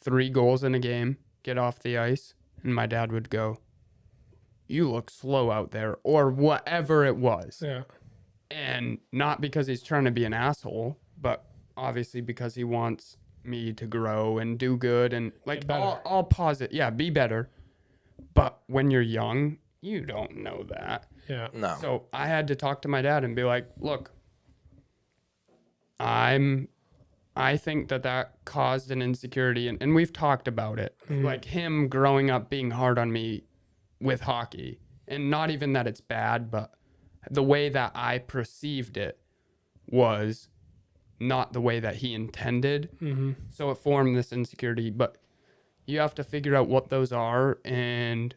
C: 3 goals in a game, get off the ice, and my dad would go, "You look slow out there," or whatever it was.
A: Yeah.
C: And not because he's trying to be an asshole, but obviously because he wants me to grow and do good and like
A: better.
C: all positive. Yeah, be better. But when you're young, you don't know that.
A: Yeah.
B: No.
C: So I had to talk to my dad and be like, look, I think that caused an insecurity, and we've talked about it. Like him growing up being hard on me with hockey, and not even that it's bad, but the way that I perceived it was not the way that he intended. So it formed this insecurity, but you have to figure out what those are and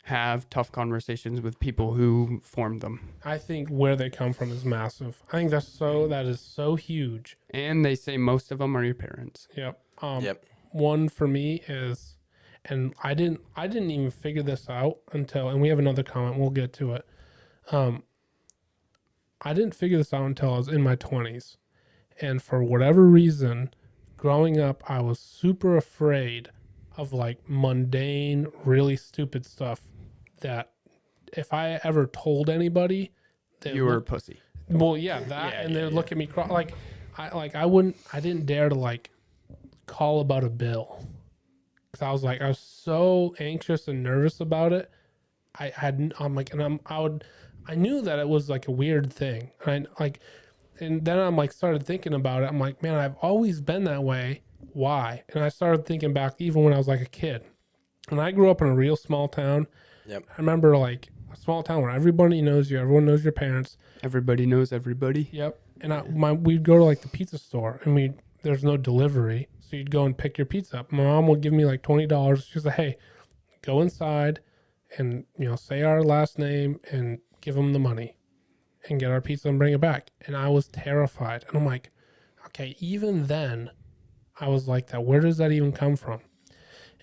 C: have tough conversations with people who formed them.
A: I think where they come from is massive. I think that is so huge.
C: And they say most of them are your parents.
A: Yep.
B: Yep.
A: One for me is, and I didn't even figure this out until, and we have another comment, we'll get to it. I didn't figure this out until I was in my 20s. And for whatever reason, growing up, I was super afraid of like mundane, really stupid stuff that if I ever told anybody,
C: You were a pussy.
A: well, yeah, that, and they'd look at me like, I didn't dare to like call about a bill because I was so anxious and nervous about it. I knew that it was like a weird thing. And then I'm like started thinking about it. I'm like, man, I've always been that way. Why? And I started thinking back even when I was like a kid. And I grew up in a real small town.
B: Yep.
A: I remember like a small town where everybody knows you, everyone knows your parents.
C: Everybody knows everybody.
A: Yep. And we'd go to like the pizza store, and there's no delivery, so you'd go and pick your pizza up. My mom would give me like $20. She's like, hey, go inside and say our last name and give them the money and get our pizza and bring it back. And I was terrified. And I'm like, okay, even then I was like that. Where does that even come from?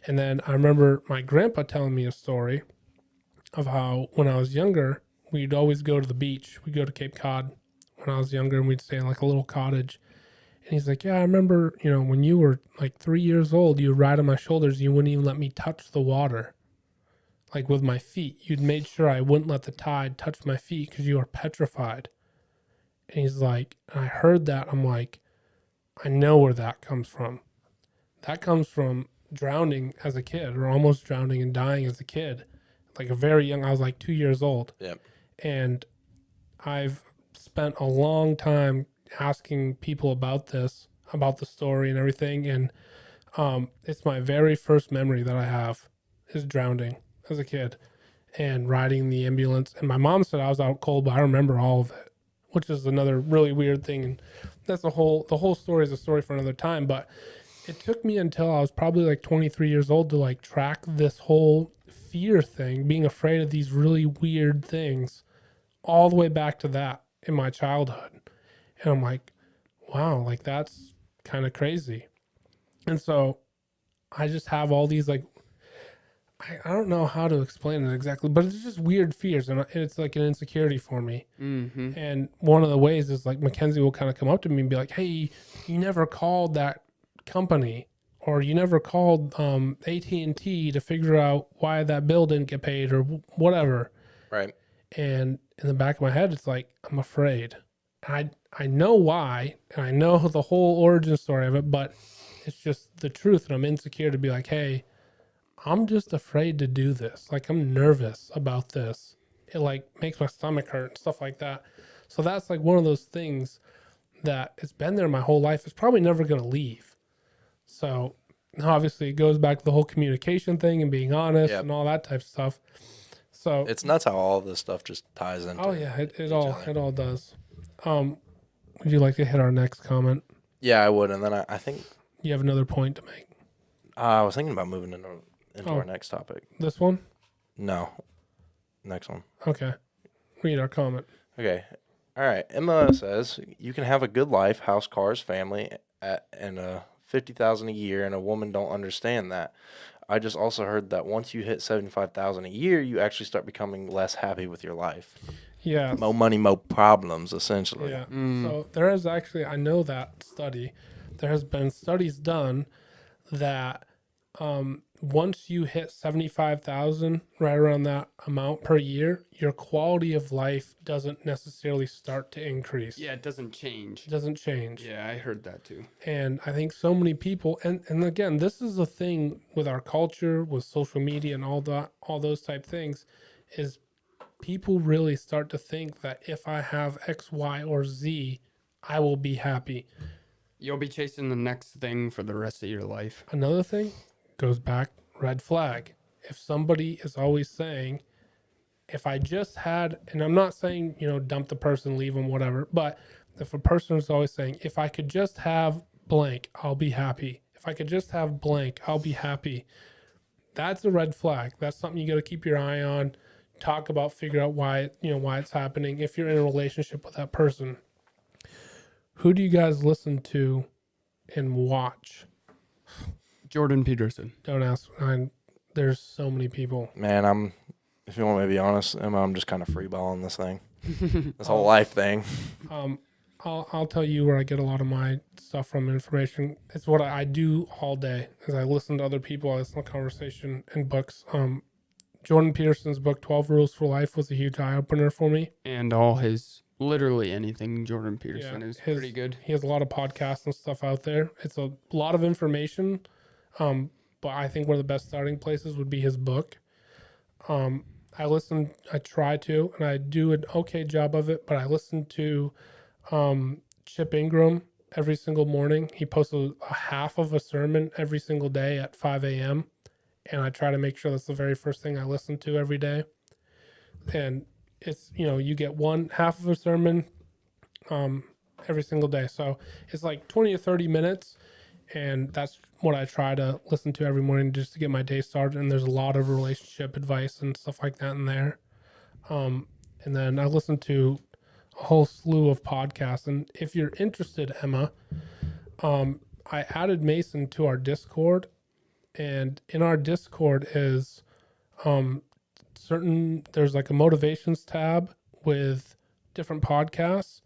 A: And then I remember my grandpa telling me a story of how when I was younger, we'd always go to the beach. We'd go to Cape Cod when I was younger, and we'd stay in like a little cottage. And he's like, yeah, I remember, when you were like 3 years old, you would ride on my shoulders. You wouldn't even let me touch the water. Like with my feet, you'd made sure I wouldn't let the tide touch my feet because you were petrified. And he's like, and I heard that. I'm like, I know where that comes from. That comes from drowning as a kid, or almost drowning and dying as a kid. Like a very young, I was like 2 years old.
B: Yep.
A: And I've spent a long time asking people about this, about the story and everything. And it's my very first memory that I have is drowning as a kid and riding the ambulance. And my mom said I was out cold, but I remember all of it, which is another really weird thing. And that's the whole story is a story for another time. But it took me until I was probably like 23 years old to like track this whole fear thing, being afraid of these really weird things, all the way back to that in my childhood. And I'm like, wow, like that's kind of crazy. And so I just have all these like, I don't know how to explain it exactly, but it's just weird fears, and it's like an insecurity for me.
C: Mm-hmm.
A: And one of the ways is like Mackenzie will kind of come up to me and be like, hey, you never called that company, or you never called AT&T to figure out why that bill didn't get paid, or whatever.
B: Right.
A: And in the back of my head, it's like, I'm afraid. I know why, and I know the whole origin story of it, but it's just the truth, and I'm insecure to be like, hey, I'm just afraid to do this. Like, I'm nervous about this. It like makes my stomach hurt and stuff like that. So that's like one of those things that it's been there my whole life. It's probably never going to leave. So obviously it goes back to the whole communication thing and being honest and all that type of stuff. So
B: It's nuts how all of this stuff just ties into.
A: oh yeah, it all does. Would you like to hit our next comment?
B: Yeah, I would. And then I think
A: You have another point to make.
B: I was thinking about moving into our next topic.
A: This one?
B: No. Next one.
A: Okay. Read our comment.
B: Okay. All right. Emma says you can have a good life, house, cars, family, and $50,000 a year, and a woman don't understand that. I just also heard that once you hit $75,000 a year, you actually start becoming less happy with your life.
A: Yeah.
B: More money, more problems, essentially.
A: Yeah. So there is actually, I know that study. There has been studies done that once you hit 75,000, right around that amount per year, your quality of life doesn't necessarily start to increase.
C: Yeah, it doesn't change.
A: It doesn't change.
C: Yeah, I heard that too.
A: And I think so many people, and again, this is a thing with our culture, with social media and all those type things, is people really start to think that if I have X, Y, or Z, I will be happy.
C: You'll be chasing the next thing for the rest of your life.
A: Another thing goes back, red flag. If somebody is always saying, if I just had, and I'm not saying, dump the person, leave them, whatever, but if a person is always saying, if I could just have blank, I'll be happy. If I could just have blank, I'll be happy. That's a red flag. That's something you got to keep your eye on, talk about, figure out why it's happening. If you're in a relationship with that person, who do you guys listen to and watch?
C: Jordan Peterson.
A: Don't ask. There's so many people.
B: Man, if you want me to be honest, Emma, I'm just kind of freeballing this thing. This whole life thing.
A: I'll tell you where I get a lot of my stuff from, information. It's what I do all day, is I listen to other people, I listen to conversation and books. Jordan Peterson's book, 12 Rules for Life, was a huge eye-opener for me.
C: And all his, literally anything Jordan Peterson is pretty good.
A: He has a lot of podcasts and stuff out there. It's a lot of information, but I think one of the best starting places would be his book. I try to, and I do an okay job of it, but I listen to Chip Ingram every single morning. He posts a half of a sermon every single day at 5 a.m. And I try to make sure that's the very first thing I listen to every day. And it's, you get one half of a sermon every single day. So it's like 20 or 30 minutes. And that's what I try to listen to every morning just to get my day started. And there's a lot of relationship advice and stuff like that in there. And then I listen to a whole slew of podcasts. And if you're interested, Emma, I added Mason to our Discord. And in our Discord is there's like a motivations tab with different podcasts.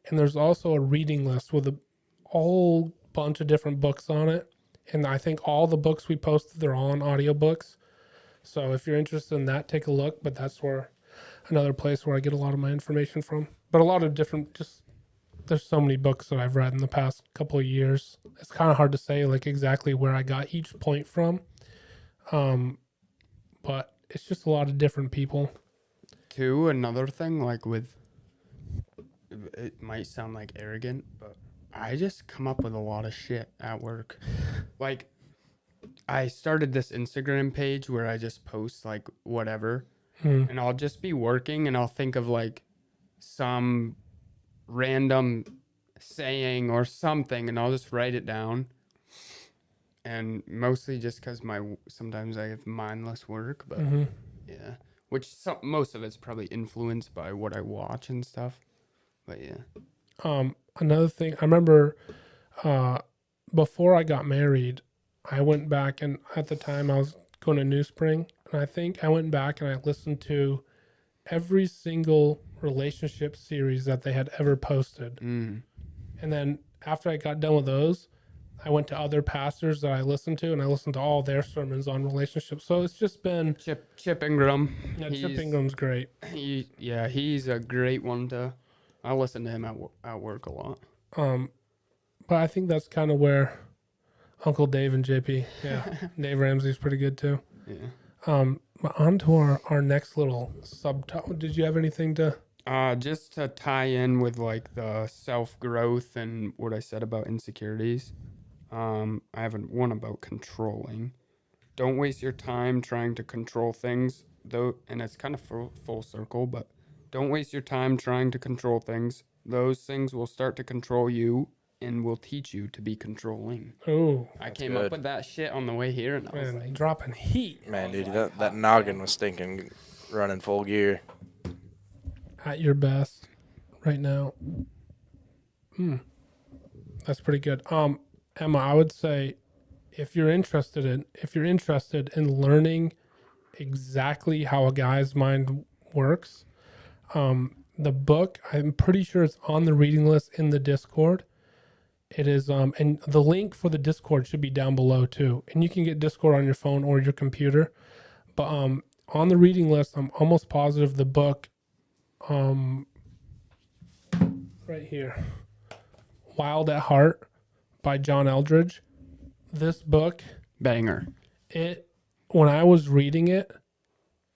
A: And there's also a reading list with a whole bunch of different books on it. And I think all the books we posted, they're all on audiobooks. So if you're interested in that, take a look. But that's another place where I get a lot of my information from. But a lot of different, there's so many books that I've read in the past couple of years. It's kind of hard to say like exactly where I got each point from. But it's just a lot of different people.
C: Too, another thing, like it might sound like arrogant, but I just come up with a lot of shit at work. Like, I started this Instagram page where I just post like whatever, and I'll just be working and I'll think of like some random saying or something, and I'll just write it down. And mostly just because sometimes I have mindless work, but yeah, most of it's probably influenced by what I watch and stuff. But yeah.
A: Another thing, I remember before I got married, I went back, and at the time I was going to New Spring, and I think I went back and I listened to every single relationship series that they had ever posted. And then after I got done with those, I went to other pastors that I listened to, and I listened to all their sermons on relationships. So it's just been
C: Chip Ingram.
A: Yeah, Chip Ingram's great.
C: He's a great one I listen to him at work a lot.
A: But I think that's kind of where Uncle Dave and JP, Dave Ramsey's pretty good too.
C: Yeah.
A: But on to our next little subtopic. Did you have anything to?
C: Just to tie in with like the self-growth and what I said about insecurities. I have one about controlling. Don't waste your time trying to control things, though, and it's kind of full circle, but don't waste your time trying to control things. Those things will start to control you and will teach you to be controlling.
A: Oh,
C: I came up with that shit on the way here, and I was like,
A: dropping heat.
B: Man, dude, that noggin was stinking, running full gear.
A: At your best right now. That's pretty good. Emma, I would say if you're interested in learning exactly how a guy's mind works, the book, I'm pretty sure it's on the reading list in the Discord. It is, and the link for the Discord should be down below too. And you can get Discord on your phone or your computer. But on the reading list, I'm almost positive the book, right here, Wild at Heart by John Eldridge. This book,
C: banger.
A: when I was reading it,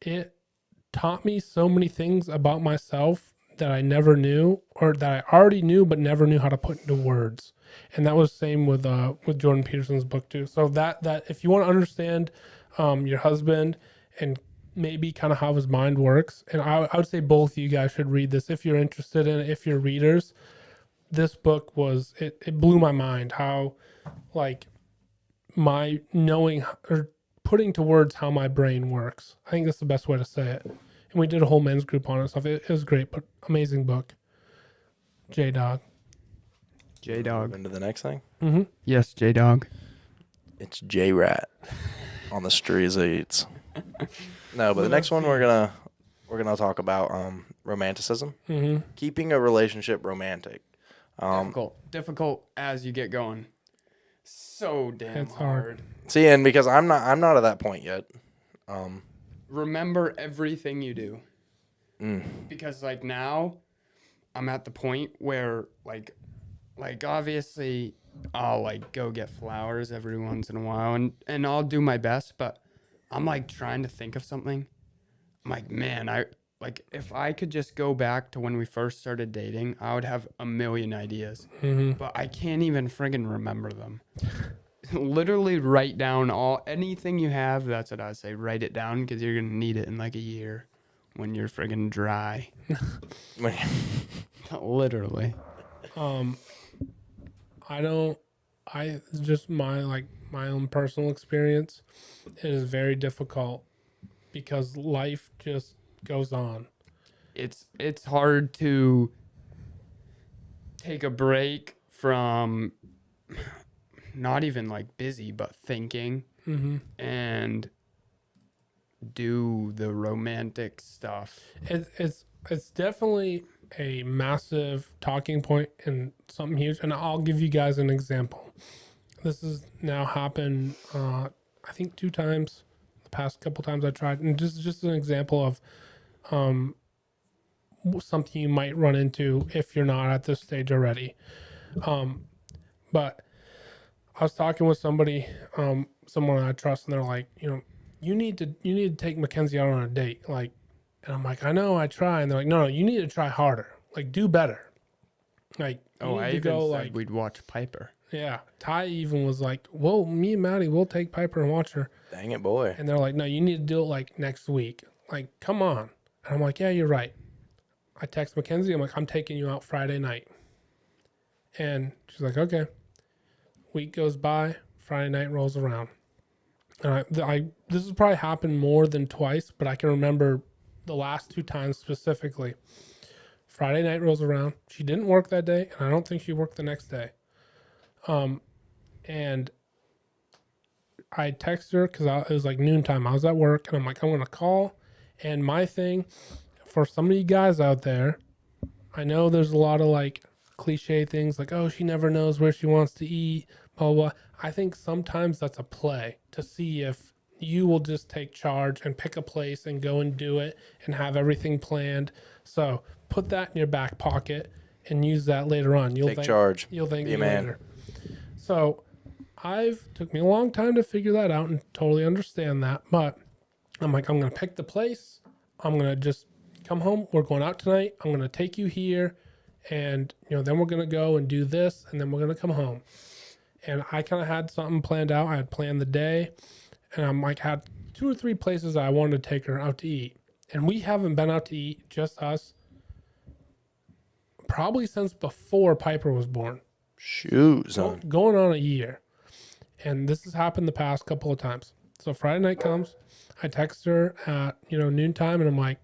A: it taught me so many things about myself that I never knew, or that I already knew but never knew how to put into words. And that was same with Jordan Peterson's book too. So that if you want to understand your husband and maybe kind of how his mind works, and I would say both of you guys should read this if you're interested in it. If you're readers, this book was it blew my mind how like my knowing or putting to words how my brain works. I think that's the best way to say it. And we did a whole men's group on it and stuff. It was great, but amazing book. J Dog.
C: J Dog.
B: Into the next thing.
A: Mm-hmm.
C: Yes, J Dog.
B: It's J Rat on the streets. No, but the next one we're gonna talk about romanticism.
A: Mm-hmm.
B: Keeping a relationship romantic.
C: Difficult as you get going. So damn
A: It's hard.
C: hard.
B: See, and because I'm not at that point yet.
C: Remember everything you do. Because like now I'm at the point where like obviously I'll like go get flowers every once in a while and I'll do my best, but I'm like trying to think of something. I'm like, man, if I could just go back to when we first started dating, I would have a million ideas.
A: Mm-hmm.
C: But I can't even friggin' remember them. Literally write down anything you have. That's what I say. Write it down because you're gonna need it in like a year when you're friggin' dry. Literally.
A: Just my own personal experience. It is very difficult because life just goes on.
C: It's hard to take a break from not even like busy, but thinking and do the romantic stuff.
A: It's definitely a massive talking point and something huge. And I'll give you guys an example. This has now happened, I think 2 times. The past couple times I tried, and just an example of something you might run into if you're not at this stage already. But I was talking with somebody, someone I trust, and they're like, you need to take Mackenzie out on a date, like. And I'm like, I know, I try. And they're like, no, you need to try harder. Like, do better. Like,
C: I even said we'd watch Piper.
A: Yeah. Ty even was like, well, me and Maddie, we'll take Piper and watch her.
B: Dang it, boy.
A: And they're like, no, you need to do it like next week. Like, come on. And I'm like, yeah, you're right. I text Mackenzie. I'm like, I'm taking you out Friday night. And she's like, okay. Week goes by. Friday night rolls around. And this has probably happened more than twice, but I can remember the last 2 times specifically. Friday night rolls around. She didn't work that day, and I don't think she worked the next day. And I texted her because it was like noontime. I was at work, and I'm like, I'm going to call. And my thing, for some of you guys out there, I know there's a lot of like cliche things like, oh, she never knows where she wants to eat, blah, blah, blah. I think sometimes that's a play to see if you will just take charge and pick a place and go and do it and have everything planned. So put that in your back pocket and use that later on.
B: Take charge.
A: You'll thank
B: Be a
A: me
B: man.
A: later. So took me a long time to figure that out and totally understand that. But I'm like, I'm going to pick the place. I'm going to just come home. We're going out tonight. I'm going to take you here. And, then we're going to go and do this. And then we're going to come home. And I kind of had something planned out. I had planned the day. And I'm like, had 2 or 3 places I wanted to take her out to eat. And we haven't been out to eat, just us, probably since before Piper was born.
B: Shoot, son.
A: Going on a year. And this has happened the past couple of times. So Friday night comes. I text her at, noontime. And I'm like,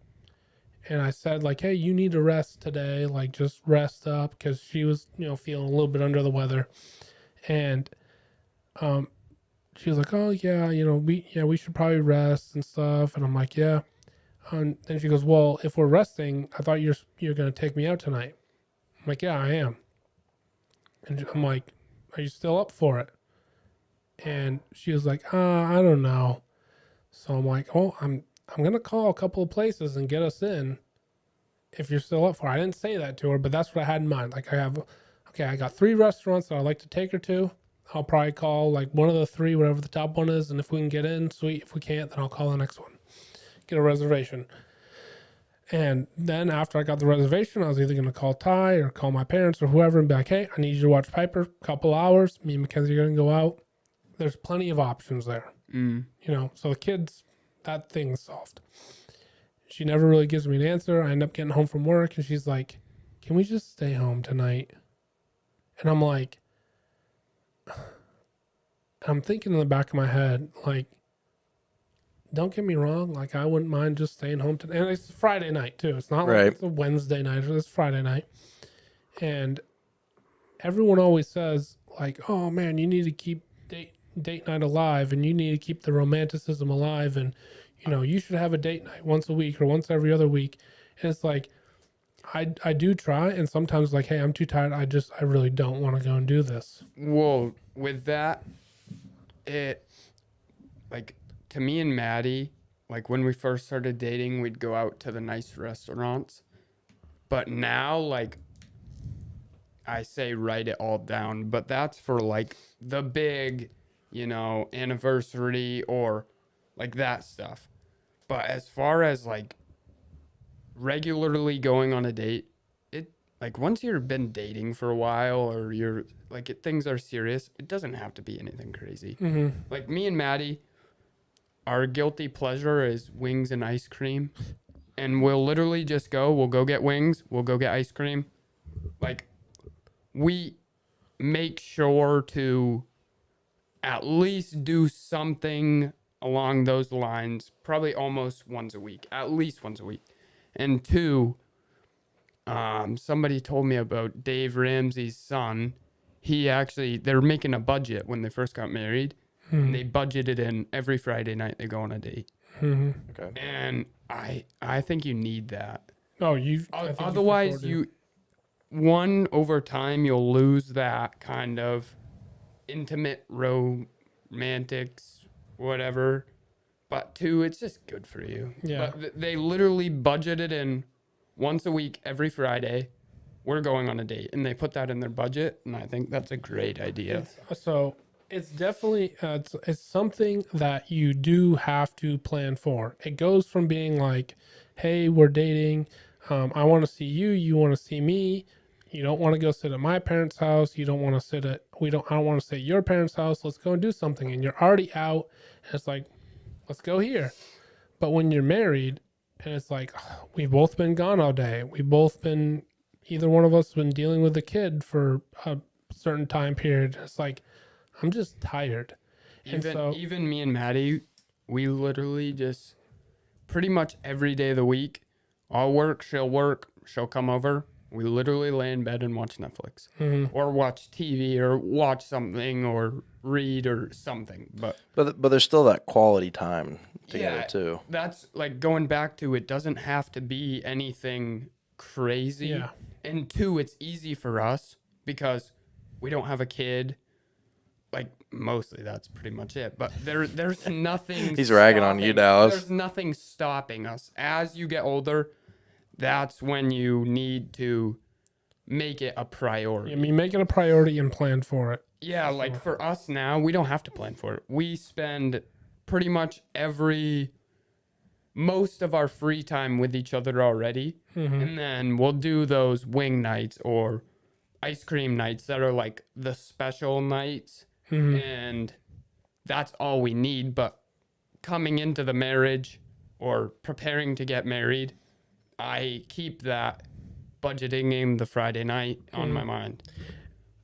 A: and I said, like, hey, you need to rest today. Like, just rest up. Because she was, feeling a little bit under the weather. And, she was like, oh, yeah, we should probably rest and stuff. And I'm like, yeah. And then she goes, well, if we're resting, I thought you're going to take me out tonight. I'm like, yeah, I am. And I'm like, are you still up for it? And she was like, I don't know. So I'm like, oh, I'm going to call a couple of places and get us in if you're still up for it. I didn't say that to her, but that's what I had in mind. Like, I got 3 restaurants that I'd like to take her to. I'll probably call like one of the 3, whatever the top one is. And if we can get in, sweet. If we can't, then I'll call the next one. Get a reservation. And then after I got the reservation, I was either going to call Ty or call my parents or whoever and be like, hey, I need you to watch Piper, couple hours. Me and Mackenzie are going to go out. There's plenty of options there.
C: Mm.
A: You know, so the kids, that thing's solved. She never really gives me an answer. I end up getting home from work and she's like, can we just stay home tonight? And I'm like, I'm thinking in the back of my head, like, don't get me wrong. Like, I wouldn't mind just staying home tonight. And it's Friday night too. It's not
B: Right.
A: like it's a Wednesday night. It's Friday night. And everyone always says like, oh man, you need to keep date night alive and you need to keep the romanticism alive. And, you know, you should have a date night once a week or once every other week. And it's like, I do try. And sometimes like, hey, I'm too tired. I really don't want to go and do this.
C: Well, with that, it, like, to me and Maddie, like when we first started dating, we'd go out to the nice restaurants. But now, like, I say write it all down, but that's for like the big, you know, anniversary or like that stuff. But as far as like regularly going on a date, it like once you've been dating for a while or you're like things are serious, it doesn't have to be anything crazy.
A: Mm-hmm.
C: Like me and Maddie, our guilty pleasure is wings and ice cream. And we'll literally just we'll go get wings, we'll go get ice cream. Like, we make sure to at least do something along those lines, probably almost once a week, at least once a week. And two, somebody told me about Dave Ramsey's son. They're making a budget when they first got married.
A: Mm-hmm.
C: And they budgeted in every Friday night they go on a date.
A: Mm-hmm.
B: Okay.
C: And I think you need that.
A: Oh,
C: Otherwise, over time, you'll lose that kind of intimate romantics, whatever. But two, it's just good for you.
A: Yeah.
C: But they literally budgeted in once a week, every Friday, we're going on a date. And they put that in their budget. And I think that's a great idea.
A: So it's definitely it's something that you do have to plan for. It goes from being like, hey, we're dating. I want to see you. You want to see me. You don't want to go sit at my parents' house. You don't want to sit at I don't want to stay at your parents' house. Let's go and do something. And you're already out. And it's like, let's go here. But when you're married and it's like, we've both been gone all day. We've both been, either one of us has been dealing with a kid for a certain time period. It's like, I'm just tired.
C: Even me and Maddie, we literally just pretty much every day of the week, I'll work, she'll come over. We literally lay in bed and watch Netflix or watch TV or watch something or read or something. But
B: there's still that quality time together too.
C: That's like going back to, it doesn't have to be anything crazy.
A: Yeah.
C: And two, it's easy for us because we don't have a kid. Like, mostly that's pretty much it. But there's nothing.
B: He's ragging on you, Dallas.
C: There's nothing stopping us. As you get older, that's when you need to make it a priority.
A: I mean, make it a priority and plan for it.
C: Yeah, like for us now, we don't have to plan for it. We spend pretty much most of our free time with each other already. And then we'll do those wing nights or ice cream nights that are like the special nights. And that's all we need. But coming into the marriage or preparing to get married, I keep that budgeting in the Friday night on my mind.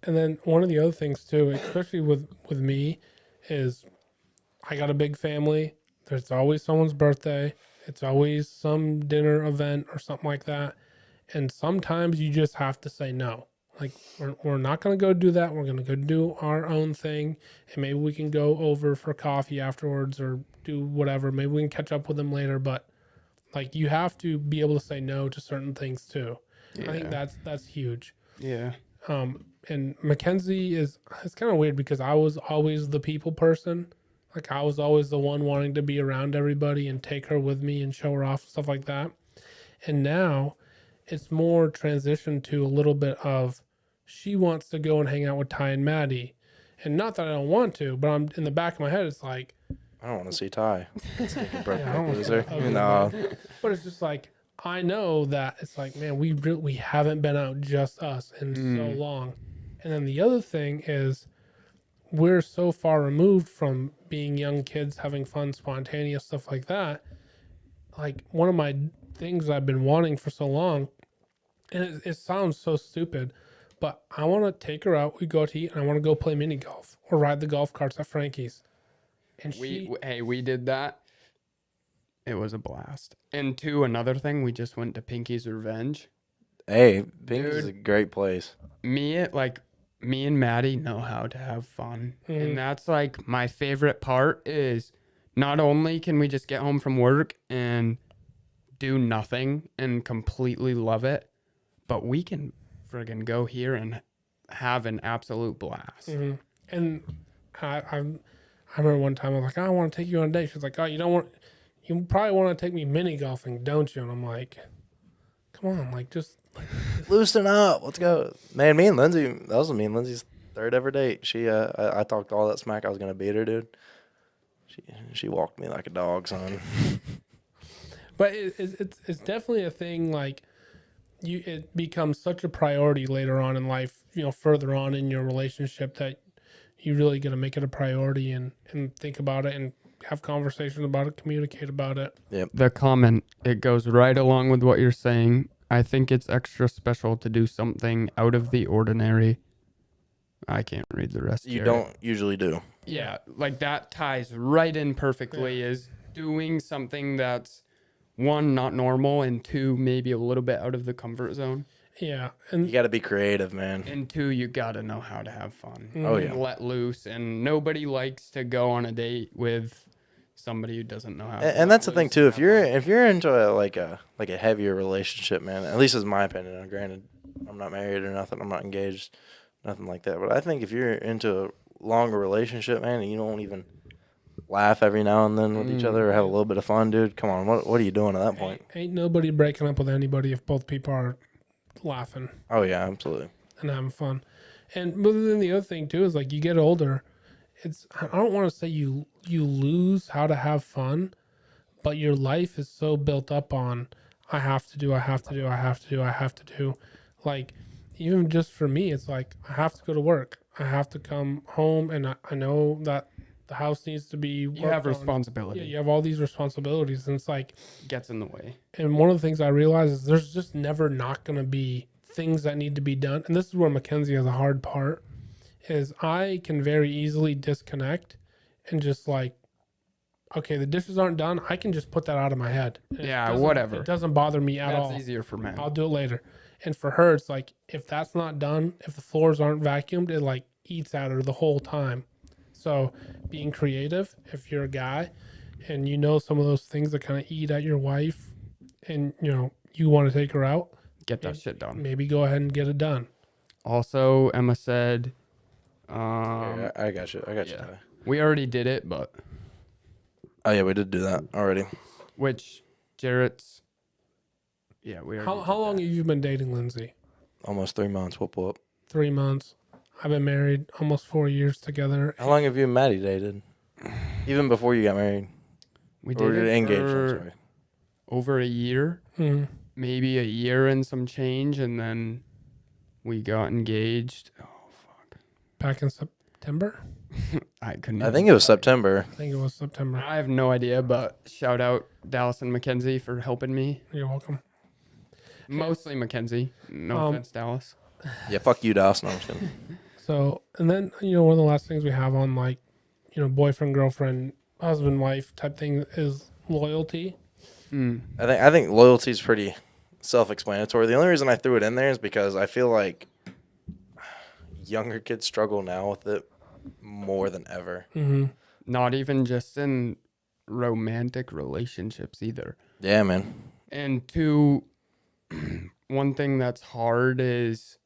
A: And then one of the other things too, especially with me, is I got a big family. There's always someone's birthday. It's always some dinner event or something like that. And sometimes you just have to say no. Like, we're not going to go do that. We're going to go do our own thing. And maybe we can go over for coffee afterwards or do whatever. Maybe we can catch up with them later. But, like, you have to be able to say no to certain things, too. Yeah. I think that's huge.
C: Yeah.
A: And Mackenzie it's kind of weird because I was always the people person. Like, I was always the one wanting to be around everybody and take her with me and show her off, stuff like that. And now it's more transitioned to a little bit of, she wants to go and hang out with Ty and Maddie. And not that I don't want to, but I'm in the back of my head, it's like,
B: I don't want to see Ty.
A: But it's just like, I know that it's like, man, we haven't been out just us in so long. And then the other thing is we're so far removed from being young kids having fun, spontaneous stuff like that. Like one of my things I've been wanting for so long, and it sounds so stupid, but I want to take her out. We go to eat, and I want to go play mini golf or ride the golf carts at Frankie's. And
C: We did that. It was a blast. And two, another thing, we just went to Pinky's Revenge.
B: Hey, Pinky's is a great place.
C: Me and Maddie know how to have fun.
A: Mhm.
C: And that's like my favorite part is not only can we just get home from work and do nothing and completely love it, but we can friggin' go here and have an absolute blast.
A: Mm-hmm. And I remember one time I was like, I want to take you on a date. She's like, oh, you probably want to take me mini golfing, don't you? And I'm like, come on, like just
B: Loosen up. Let's go. Man, me and Lindsay, that was me and Lindsay's third ever date. I talked all that smack. I was going to beat her, dude. She walked me like a dog, son.
A: But it's definitely a thing. Like it becomes such a priority later on in life. Further on in your relationship that you really got to make it a priority and think about it and have conversations about it, communicate about it.
B: Yep.
C: The comment, it goes right along with what you're saying. I think it's extra special to do something out of the ordinary. I can't read the rest.
B: You
C: Jarrett.
B: don't usually do.
C: Yeah, like that ties right in perfectly. Is doing something that's one, not normal, and two, maybe a little bit out of the comfort zone.
A: Yeah,
B: You
A: and
B: got to be creative, man.
C: And two, you gotta know how to have fun.
B: Oh, yeah.
C: And let loose. And nobody likes to go on a date with somebody who doesn't know how.
B: And that's the thing too. If you're into a heavier relationship, man, at least is my opinion. Granted, I'm not married or nothing. I'm not engaged, nothing like that. But I think if you're into a longer relationship, man, and you don't even laugh every now and then with each other or have a little bit of fun, dude, come on, what are you doing at that point?
A: ain't nobody breaking up with anybody if both people are laughing
B: Oh yeah, absolutely.
A: and having fun. And but then the other thing too is like you get older, I don't want to say you lose how to have fun, but your life is so built up on I have to do. Like even just for me, it's like I have to go to work. I have to come home, and I know that the house needs to be.
C: You have
A: worked on.
C: responsibility.
A: Yeah, you have all these responsibilities, and it's like
C: Gets in the way.
A: and one of the things I realize is there's just never not going to be things that need to be done. And this is where Mackenzie has a hard part is I can very easily disconnect and just like, okay, the dishes aren't done. I can just put that out of my head.
C: Yeah, whatever.
A: It doesn't bother me at all.
C: That's easier for men.
A: I'll do it later. And for her, it's like, if that's not done, if the floors aren't vacuumed, it like eats at her the whole time. So being creative, if you're a guy and you know some of those things that kind of eat at your wife and you want to take her out,
C: Get that shit done.
A: maybe go ahead and get it done.
C: Also, Emma said,
B: Yeah, I got you.
C: yeah. We already did it, but
B: Oh yeah, we did do that already.
C: which Jarrett's. Yeah, we already.
A: How long have you been dating Lindsay?
B: Almost 3 months. Whoop whoop.
A: 3 months. I've been married almost 4 years together.
B: How long have you and Maddie dated? Even before you got married?
C: We
B: Or
C: did it
B: engaged, I'm
C: for
B: sorry.
C: over a year,
A: Mhm.
C: maybe a year and some change, and then we got engaged. Oh fuck!
A: Back in September?
C: I couldn't.
B: I
C: even
B: think it was
C: tell you.
B: September.
A: I think it was September.
C: I have no idea, but shout out Dallas and Mackenzie for helping me.
A: You're welcome.
C: Mostly Mackenzie. No offense, Dallas.
B: Yeah, fuck you, Dallas. No, I'm just kidding.
A: So, and then, one of the last things we have on like, boyfriend, girlfriend, husband, wife type thing is loyalty.
B: I think loyalty is pretty self-explanatory. The only reason I threw it in there is because I feel like younger kids struggle now with it more than ever.
A: Mm-hmm.
C: Not even just in romantic relationships either.
B: Yeah, man.
C: And two, one thing that's hard is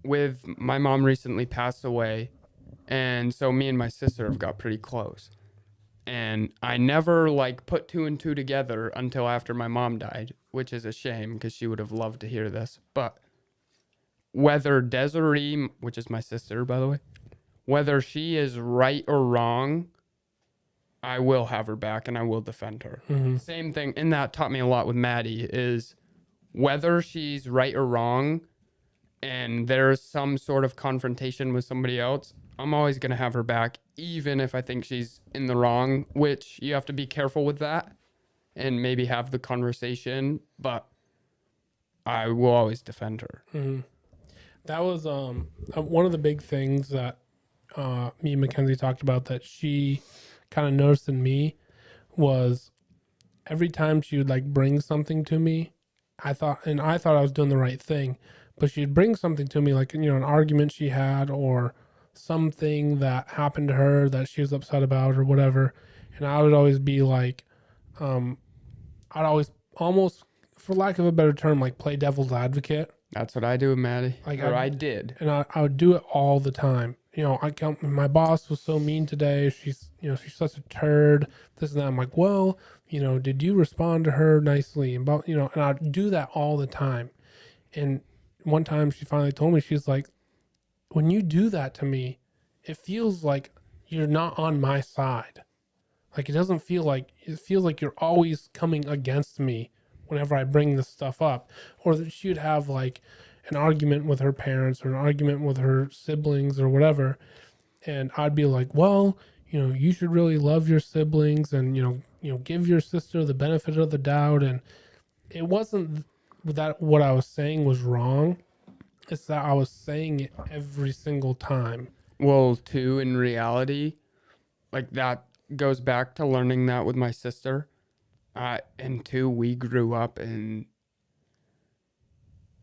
C: with my mom recently passed away, and so me and my sister have got pretty close. And I never put two and two together until after my mom died, which is a shame because she would have loved to hear this. But whether Desiree, which is my sister, by the way, whether she is right or wrong, I will have her back and I will defend her.
A: Mm-hmm.
C: Same thing, and that taught me a lot with Maddie, is whether she's right or wrong and there's some sort of confrontation with somebody else, I'm always going to have her back, even if I think she's in the wrong, which you have to be careful with that and maybe have the conversation, but I will always defend her.
A: Mm-hmm. That was one of the big things that me and Mackenzie talked about that she kind of noticed in me was every time she would like bring something to me, I thought I was doing the right thing, but she'd bring something to me like, you know, an argument she had or something that happened to her that she was upset about or whatever, and I would always be like, I'd always almost, for lack of a better term, like play devil's advocate.
C: That's what I do with Maddie.
A: Like
C: I did.
A: And I would do it all the time. You know, my boss was so mean today. She's such a turd. This and that. I'm like, well, you know, did you respond to her nicely? And about, you know, and I'd do that all the time. And one time she finally told me, she's like, when you do that to me, it feels like you're not on my side. Like it feels like you're always coming against me whenever I bring this stuff up. Or that she'd have like an argument with her parents or an argument with her siblings or whatever. And I'd be like, well, you know, you should really love your siblings and, you know, give your sister the benefit of the doubt. And it wasn't that what I was saying was wrong. It's that I was saying it every single time.
C: Well, too, in reality, like that goes back to learning that with my sister. And two, we grew up and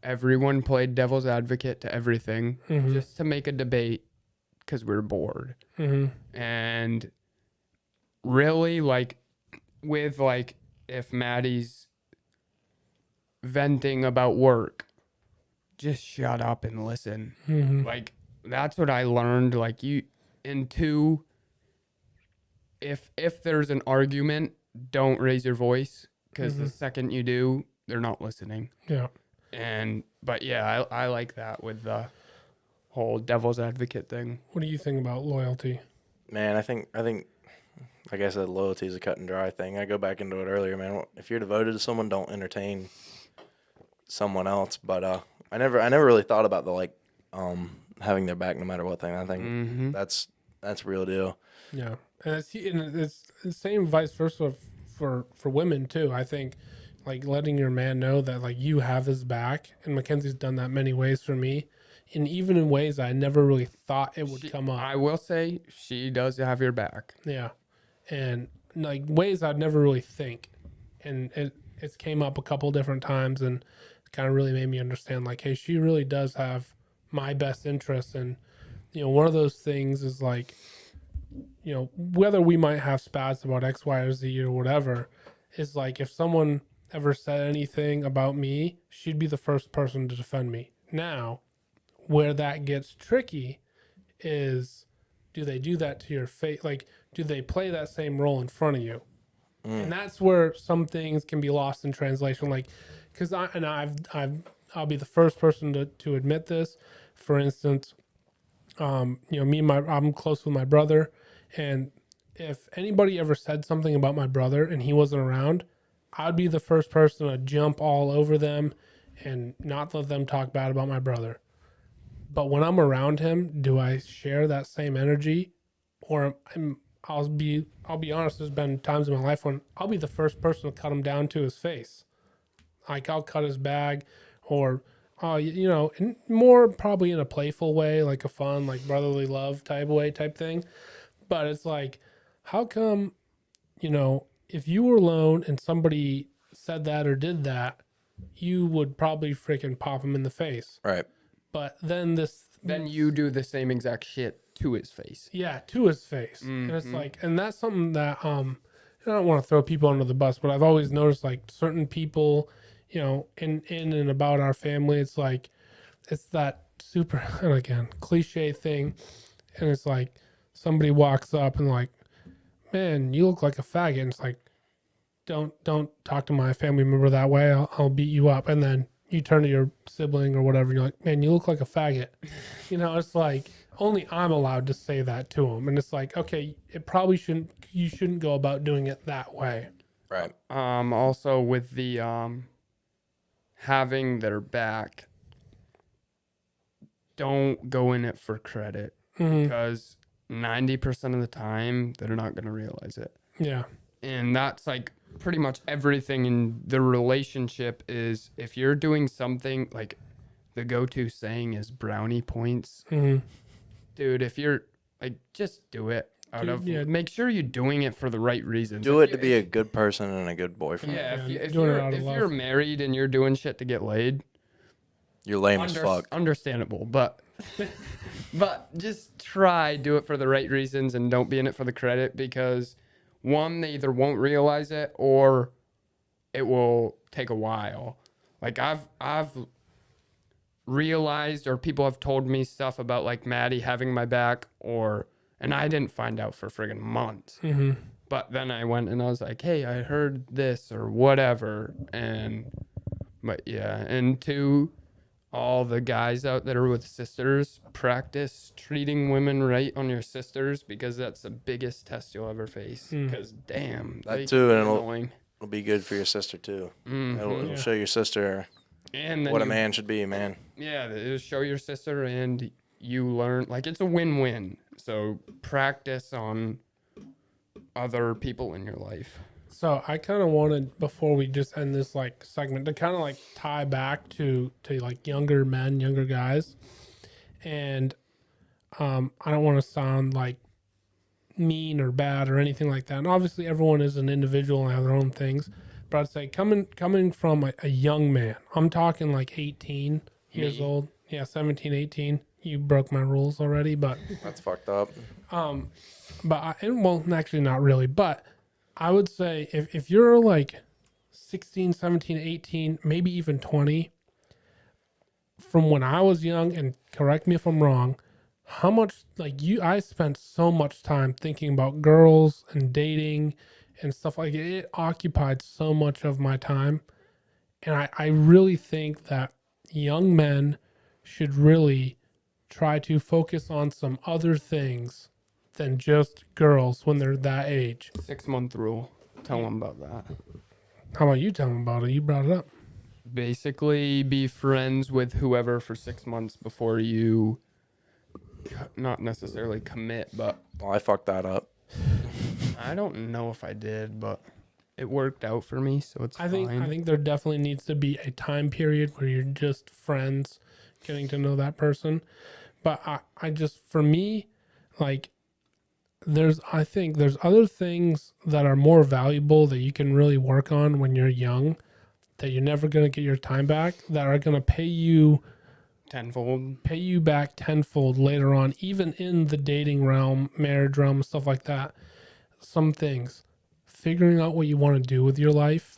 C: everyone played devil's advocate to everything just to make a debate because we were bored.
A: Mm-hmm.
C: And really, like, with like, if Maddie's venting about work, just shut up and listen.
A: Mm-hmm.
C: Like, that's what I learned. Like, and two, if there's an argument, don't raise your voice because the second you do, they're not listening.
A: Yeah.
C: But yeah, I like that with the whole devil's advocate thing.
A: What do you think about loyalty?
B: Man, I think like I said, loyalty is a cut and dry thing. I go back into it earlier, man. If you're devoted to someone, don't entertain someone else. But I never really thought about the like having their back no matter what thing. I think that's real deal.
A: Yeah, and it's the same vice versa for women too. I think like letting your man know that like you have his back, and Mackenzie's done that many ways for me, and even in ways I never really thought it would come up.
C: I will say she does have your back.
A: Yeah, and like ways I'd never really think, and it's came up a couple different times, and it kind of really made me understand like, hey, she really does have my best interests, and you know, one of those things is like, you know, whether we might have spats about X, Y, or Z or whatever, is like if someone ever said anything about me, she'd be the first person to defend me. Now, where that gets tricky is, do they do that to your face? Like, do they play that same role in front of you? And that's where some things can be lost in translation. Like, because I'll be the first person to admit this. For instance, you know, I'm close with my brother, and if anybody ever said something about my brother and he wasn't around, I'd be the first person to jump all over them and not let them talk bad about my brother. But when I'm around him, do I share that same energy? Or I'll be honest, there's been times in my life when I'll be the first person to cut him down to his face. Like I'll cut his bag, or you know, and more probably in a playful way, like a fun, like brotherly love type thing. But it's like, how come, you know, if you were alone and somebody said that or did that, you would probably freaking pop him in the face.
B: Right.
A: But then
C: you do the same exact shit to his face.
A: Yeah, to his face. And it's like, and that's something that I don't want to throw people under the bus, but I've always noticed like certain people, you know, in and about our family, it's like, it's that super, and again, cliche thing. And it's like somebody walks up and like, man, you look like a faggot. And it's like, don't talk to my family member that way. I'll beat you up. And then you turn to your sibling or whatever. And you're like, man, you look like a faggot. You know, it's like, only I'm allowed to say that to them. And it's like, okay, you shouldn't go about doing it that way.
B: Right.
C: Also with the having their back, don't go in it for credit because 90% of the time they're not going to realize it.
A: Yeah.
C: And that's like pretty much everything in the relationship is if you're doing something like the go-to saying is brownie points. Dude, if you're like, just do it. Make sure you're doing it for the right reasons.
B: Do it to be a good person and a good boyfriend.
C: Yeah, if
A: doing it out of
C: if
A: love.
C: you're married and you're doing shit to get laid,
B: You're lame as fuck.
C: understandable, but just do it for the right reasons and don't be in it for the credit because one, they either won't realize it or it will take a while. Like I've realized or people have told me stuff about like Maddie having my back and I didn't find out for friggin' months. But then I went and I was like, hey, I heard this or whatever. But yeah, and to all the guys out there with sisters, practice treating women right on your sisters because that's the biggest test you'll ever face. Because damn,
B: That too, and
C: annoying.
B: It'll be good for your sister too. It'll show your sister
C: And then
B: what a man should be, man.
C: Yeah, it'll show your sister and you learn. Like, it's a win-win. So practice on other people in your life.
A: So I kind of wanted, before we just end this like segment, to kind of like tie back to like younger men, younger guys. And I don't want to sound like mean or bad or anything like that. And obviously everyone is an individual and have their own things. But I'd say coming from a young man, I'm talking like 18 years old. Yeah, 17, 18. You broke my rules already, but
B: That's fucked up.
A: well, actually not really, but I would say if you're like 16, 17, 18, maybe even 20, from when I was young, and correct me if I'm wrong, how much I spent so much time thinking about girls and dating and stuff like it. It occupied so much of my time. And I really think that young men should really try to focus on some other things than just girls when they're that age.
C: 6-month rule. Tell them about that.
A: How about you tell them about it? You brought it up.
C: Basically, be friends with whoever for 6 months before you not necessarily commit, but
B: Well, I fucked that up.
C: I don't know if I did, but it worked out for me, so it's
A: I
C: fine.
A: think there definitely needs to be a time period where you're just friends, getting to know that person. But I just, for me, like, I think there's other things that are more valuable that you can really work on when you're young, that you're never going to get your time back, that are going to pay you back tenfold later on, even in the dating realm, marriage realm, stuff like that. Some things, figuring out what you want to do with your life.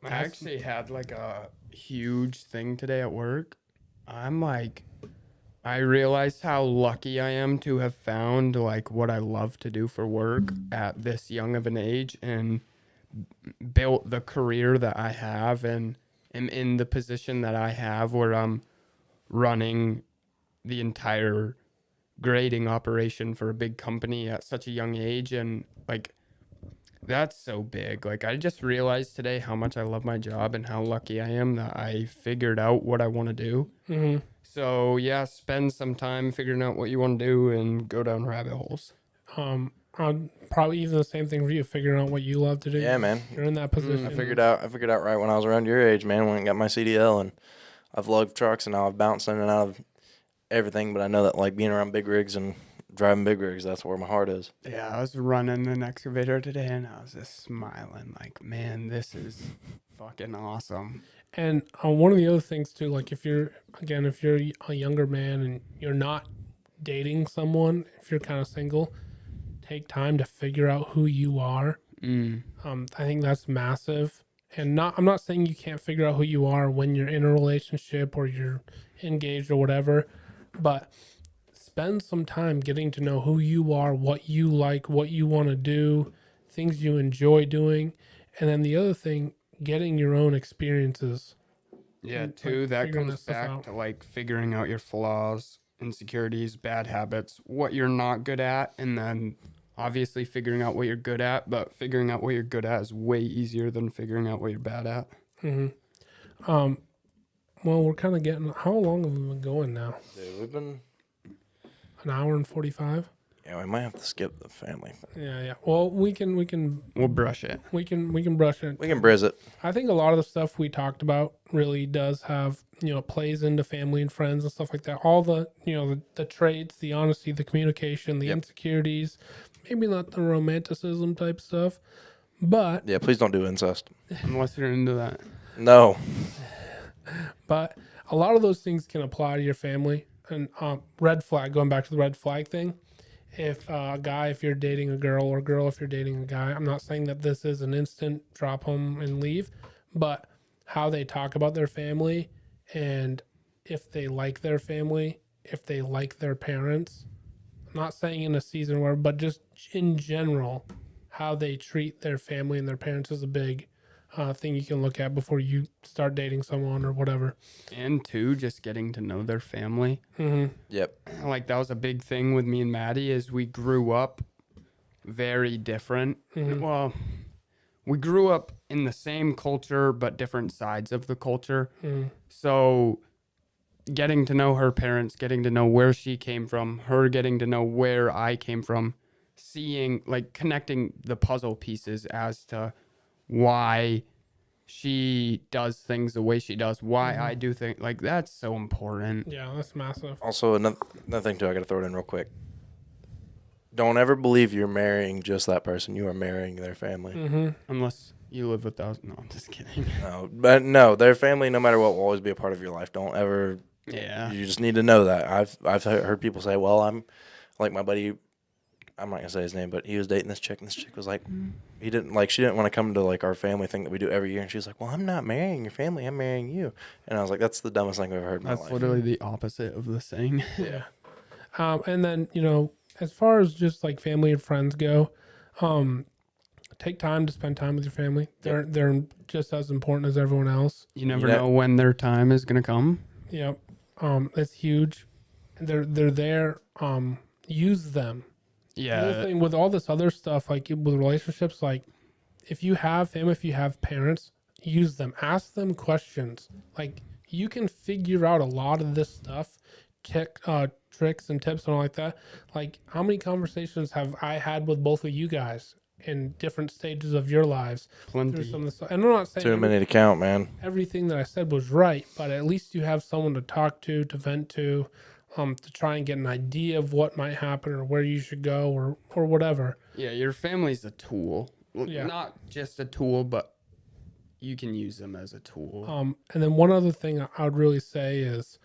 C: I actually had like a huge thing today at work. I realized how lucky I am to have found like what I love to do for work at this young of an age and built the career that I have and am in the position that I have where I'm running the entire grading operation for a big company at such a young age. And like, that's so big. Like, I just realized today how much I love my job and how lucky I am that I figured out what I want to do.
A: Mm-hmm.
C: So yeah, spend some time figuring out what you want to do and go down rabbit holes.
A: I'd probably even the same thing for you, figuring out what you love to do.
B: Yeah, man.
A: You're in that position.
B: I figured out right when I was around your age, man. When I got my CDL, and I've lugged trucks, and now I've bounced in and out of everything. But I know that like being around big rigs and driving big rigs, that's where my heart is.
C: Yeah, I was running an excavator today, and I was just smiling, like, man, this is fucking awesome.
A: And one of the other things too, like if you're a younger man and you're not dating someone, if you're kind of single, take time to figure out who you are. I think that's massive. And I'm not saying you can't figure out who you are when you're in a relationship or you're engaged or whatever, but spend some time getting to know who you are, what you like, what you want to do, things you enjoy doing. And then the other thing, getting your own experiences.
C: Yeah,
A: And,
C: too, that
A: figuring
C: comes
A: that stuff
C: back
A: out.
C: to like figuring out your flaws insecurities, bad habits, what you're not good at, and then obviously figuring out what you're good at. But figuring out what you're good at is way easier than figuring out what you're bad at.
A: Well, we're kind of getting. How long have we been going now?
B: Dude, we've been.
A: An hour and 45.
B: Yeah, we might have to skip the family thing.
A: Yeah. Well, we can
C: We'll brush it.
A: we can brush it.
B: We can brizz it.
A: I think a lot of the stuff we talked about really does have, plays into family and friends and stuff like that. All the, the traits, the honesty, the communication, the insecurities, maybe not the romanticism type stuff, but
B: Yeah, please don't do incest.
C: Unless you're into that.
B: No.
A: but a lot of those things can apply to your family. And red flag, going back to the red flag thing. If a guy, if you're dating a girl, or a girl, if you're dating a guy, I'm not saying that this is an instant drop home and leave, but how they talk about their family, and if they like their family, if they like their parents. I'm not saying in a season where, but just in general, how they treat their family and their parents is a big thing you can look at before you start dating someone or whatever.
C: And two, just getting to know their family.
B: Yep.
C: Like that was a big thing with me and Maddie is we grew up very different. Well, we grew up in the same culture, but different sides of the culture. So getting to know her parents, getting to know where she came from, her getting to know where I came from, seeing, like, connecting the puzzle pieces as to why she does things the way she does, why I do things, like, that's so important.
A: Yeah, that's massive.
B: Also, another thing, too, I got to throw it in real quick. Don't ever believe you're marrying just that person. You are marrying their family.
C: Unless you live with us. No, I'm just kidding.
B: No, but no, their family, no matter what, will always be a part of your life. Don't ever.
C: Yeah.
B: You just need to know that. I've heard people say, well, I'm like my buddy. I'm not gonna say his name, but he was dating this chick, and this chick was like, she didn't want to come to like our family thing that we do every year, and she's like, well, I'm not marrying your family, I'm marrying you, and I was like, that's the dumbest thing I've ever heard in my
C: That's
B: life.
C: literally the opposite of the saying.
A: Yeah. And then, as far as just like family and friends go, take time to spend time with your family. They're just as important as everyone else.
C: You never know when their time is gonna come.
A: Yep. That's huge. They're there. Use them. The other thing with all this other stuff, like with relationships, like if you have family, if you have parents, use them. Ask them questions. Like you can figure out a lot of this stuff, tricks and tips and all like that. Like how many conversations have I had with both of you guys in different stages of your lives?
C: Plenty.
A: Through some of the stuff. And I'm not saying
B: Too many to count, man.
A: everything that I said was right, but at least you have someone to talk to vent to try and get an idea of what might happen or where you should go or whatever.
C: Yeah, your family's a tool. Well,
A: Yeah.
C: not just a tool, but you can use them as a tool.
A: And then one other thing I would really say is,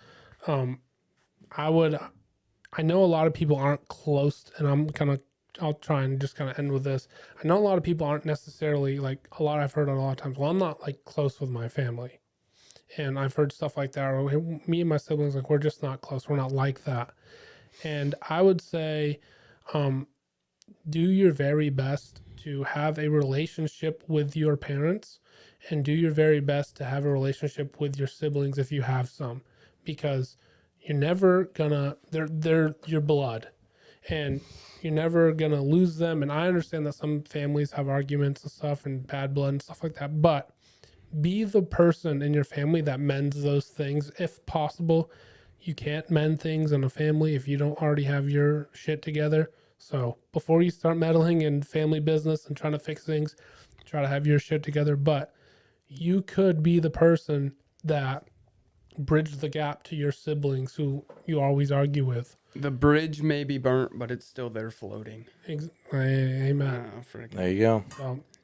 A: I know a lot of people aren't close, and I'll try and just kind of end with this. I know a lot of people aren't necessarily like I've heard a lot of times, well, I'm not like close with my family. And I've heard stuff like that. Or me and my siblings, like, we're just not close. We're not like that. And I would say, do your very best to have a relationship with your parents, and do your very best to have a relationship with your siblings if you have some, because you're never gonna, they're your blood, and you're never gonna lose them. And I understand that some families have arguments and stuff and bad blood and stuff like that, but be the person in your family that mends those things if possible. You can't mend things in a family if you don't already have your shit together. So before you start meddling in family business and trying to fix things, try to have your shit together. But you could be the person that bridged the gap to your siblings who you always argue with.
C: The bridge may be burnt, but it's still there floating.
A: Amen.
B: There you go.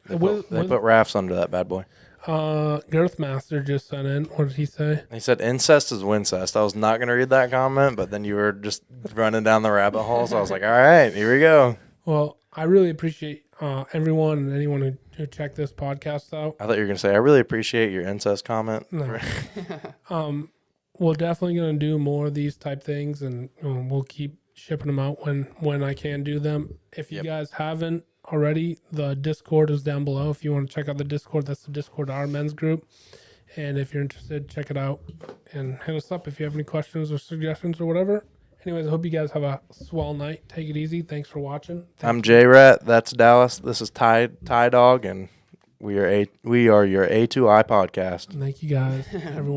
B: They put rafts under that bad boy.
A: Girthmaster just sent in. What did he say?
B: He said incest is wincest. I was not going to read that comment, but then you were just running down the rabbit hole, so I was like, all right, here we go.
A: Well, I really appreciate everyone and anyone who checked this podcast out.
B: I thought you were going to say, I really appreciate your incest comment.
A: No. We're definitely going to do more of these type things, and we'll keep shipping them out when I can do them. If you guys haven't already, the Discord is down below. If you want to check out the Discord, that's the Discord to our men's group. And if you're interested, check it out and hit us up if you have any questions or suggestions or whatever. Anyways, I hope you guys have a swell night. Take it easy. Thanks for watching.
B: I'm Jarrett. That's Dallas. This is Ty Dog, and we are your A2I podcast.
A: Thank you guys, everyone.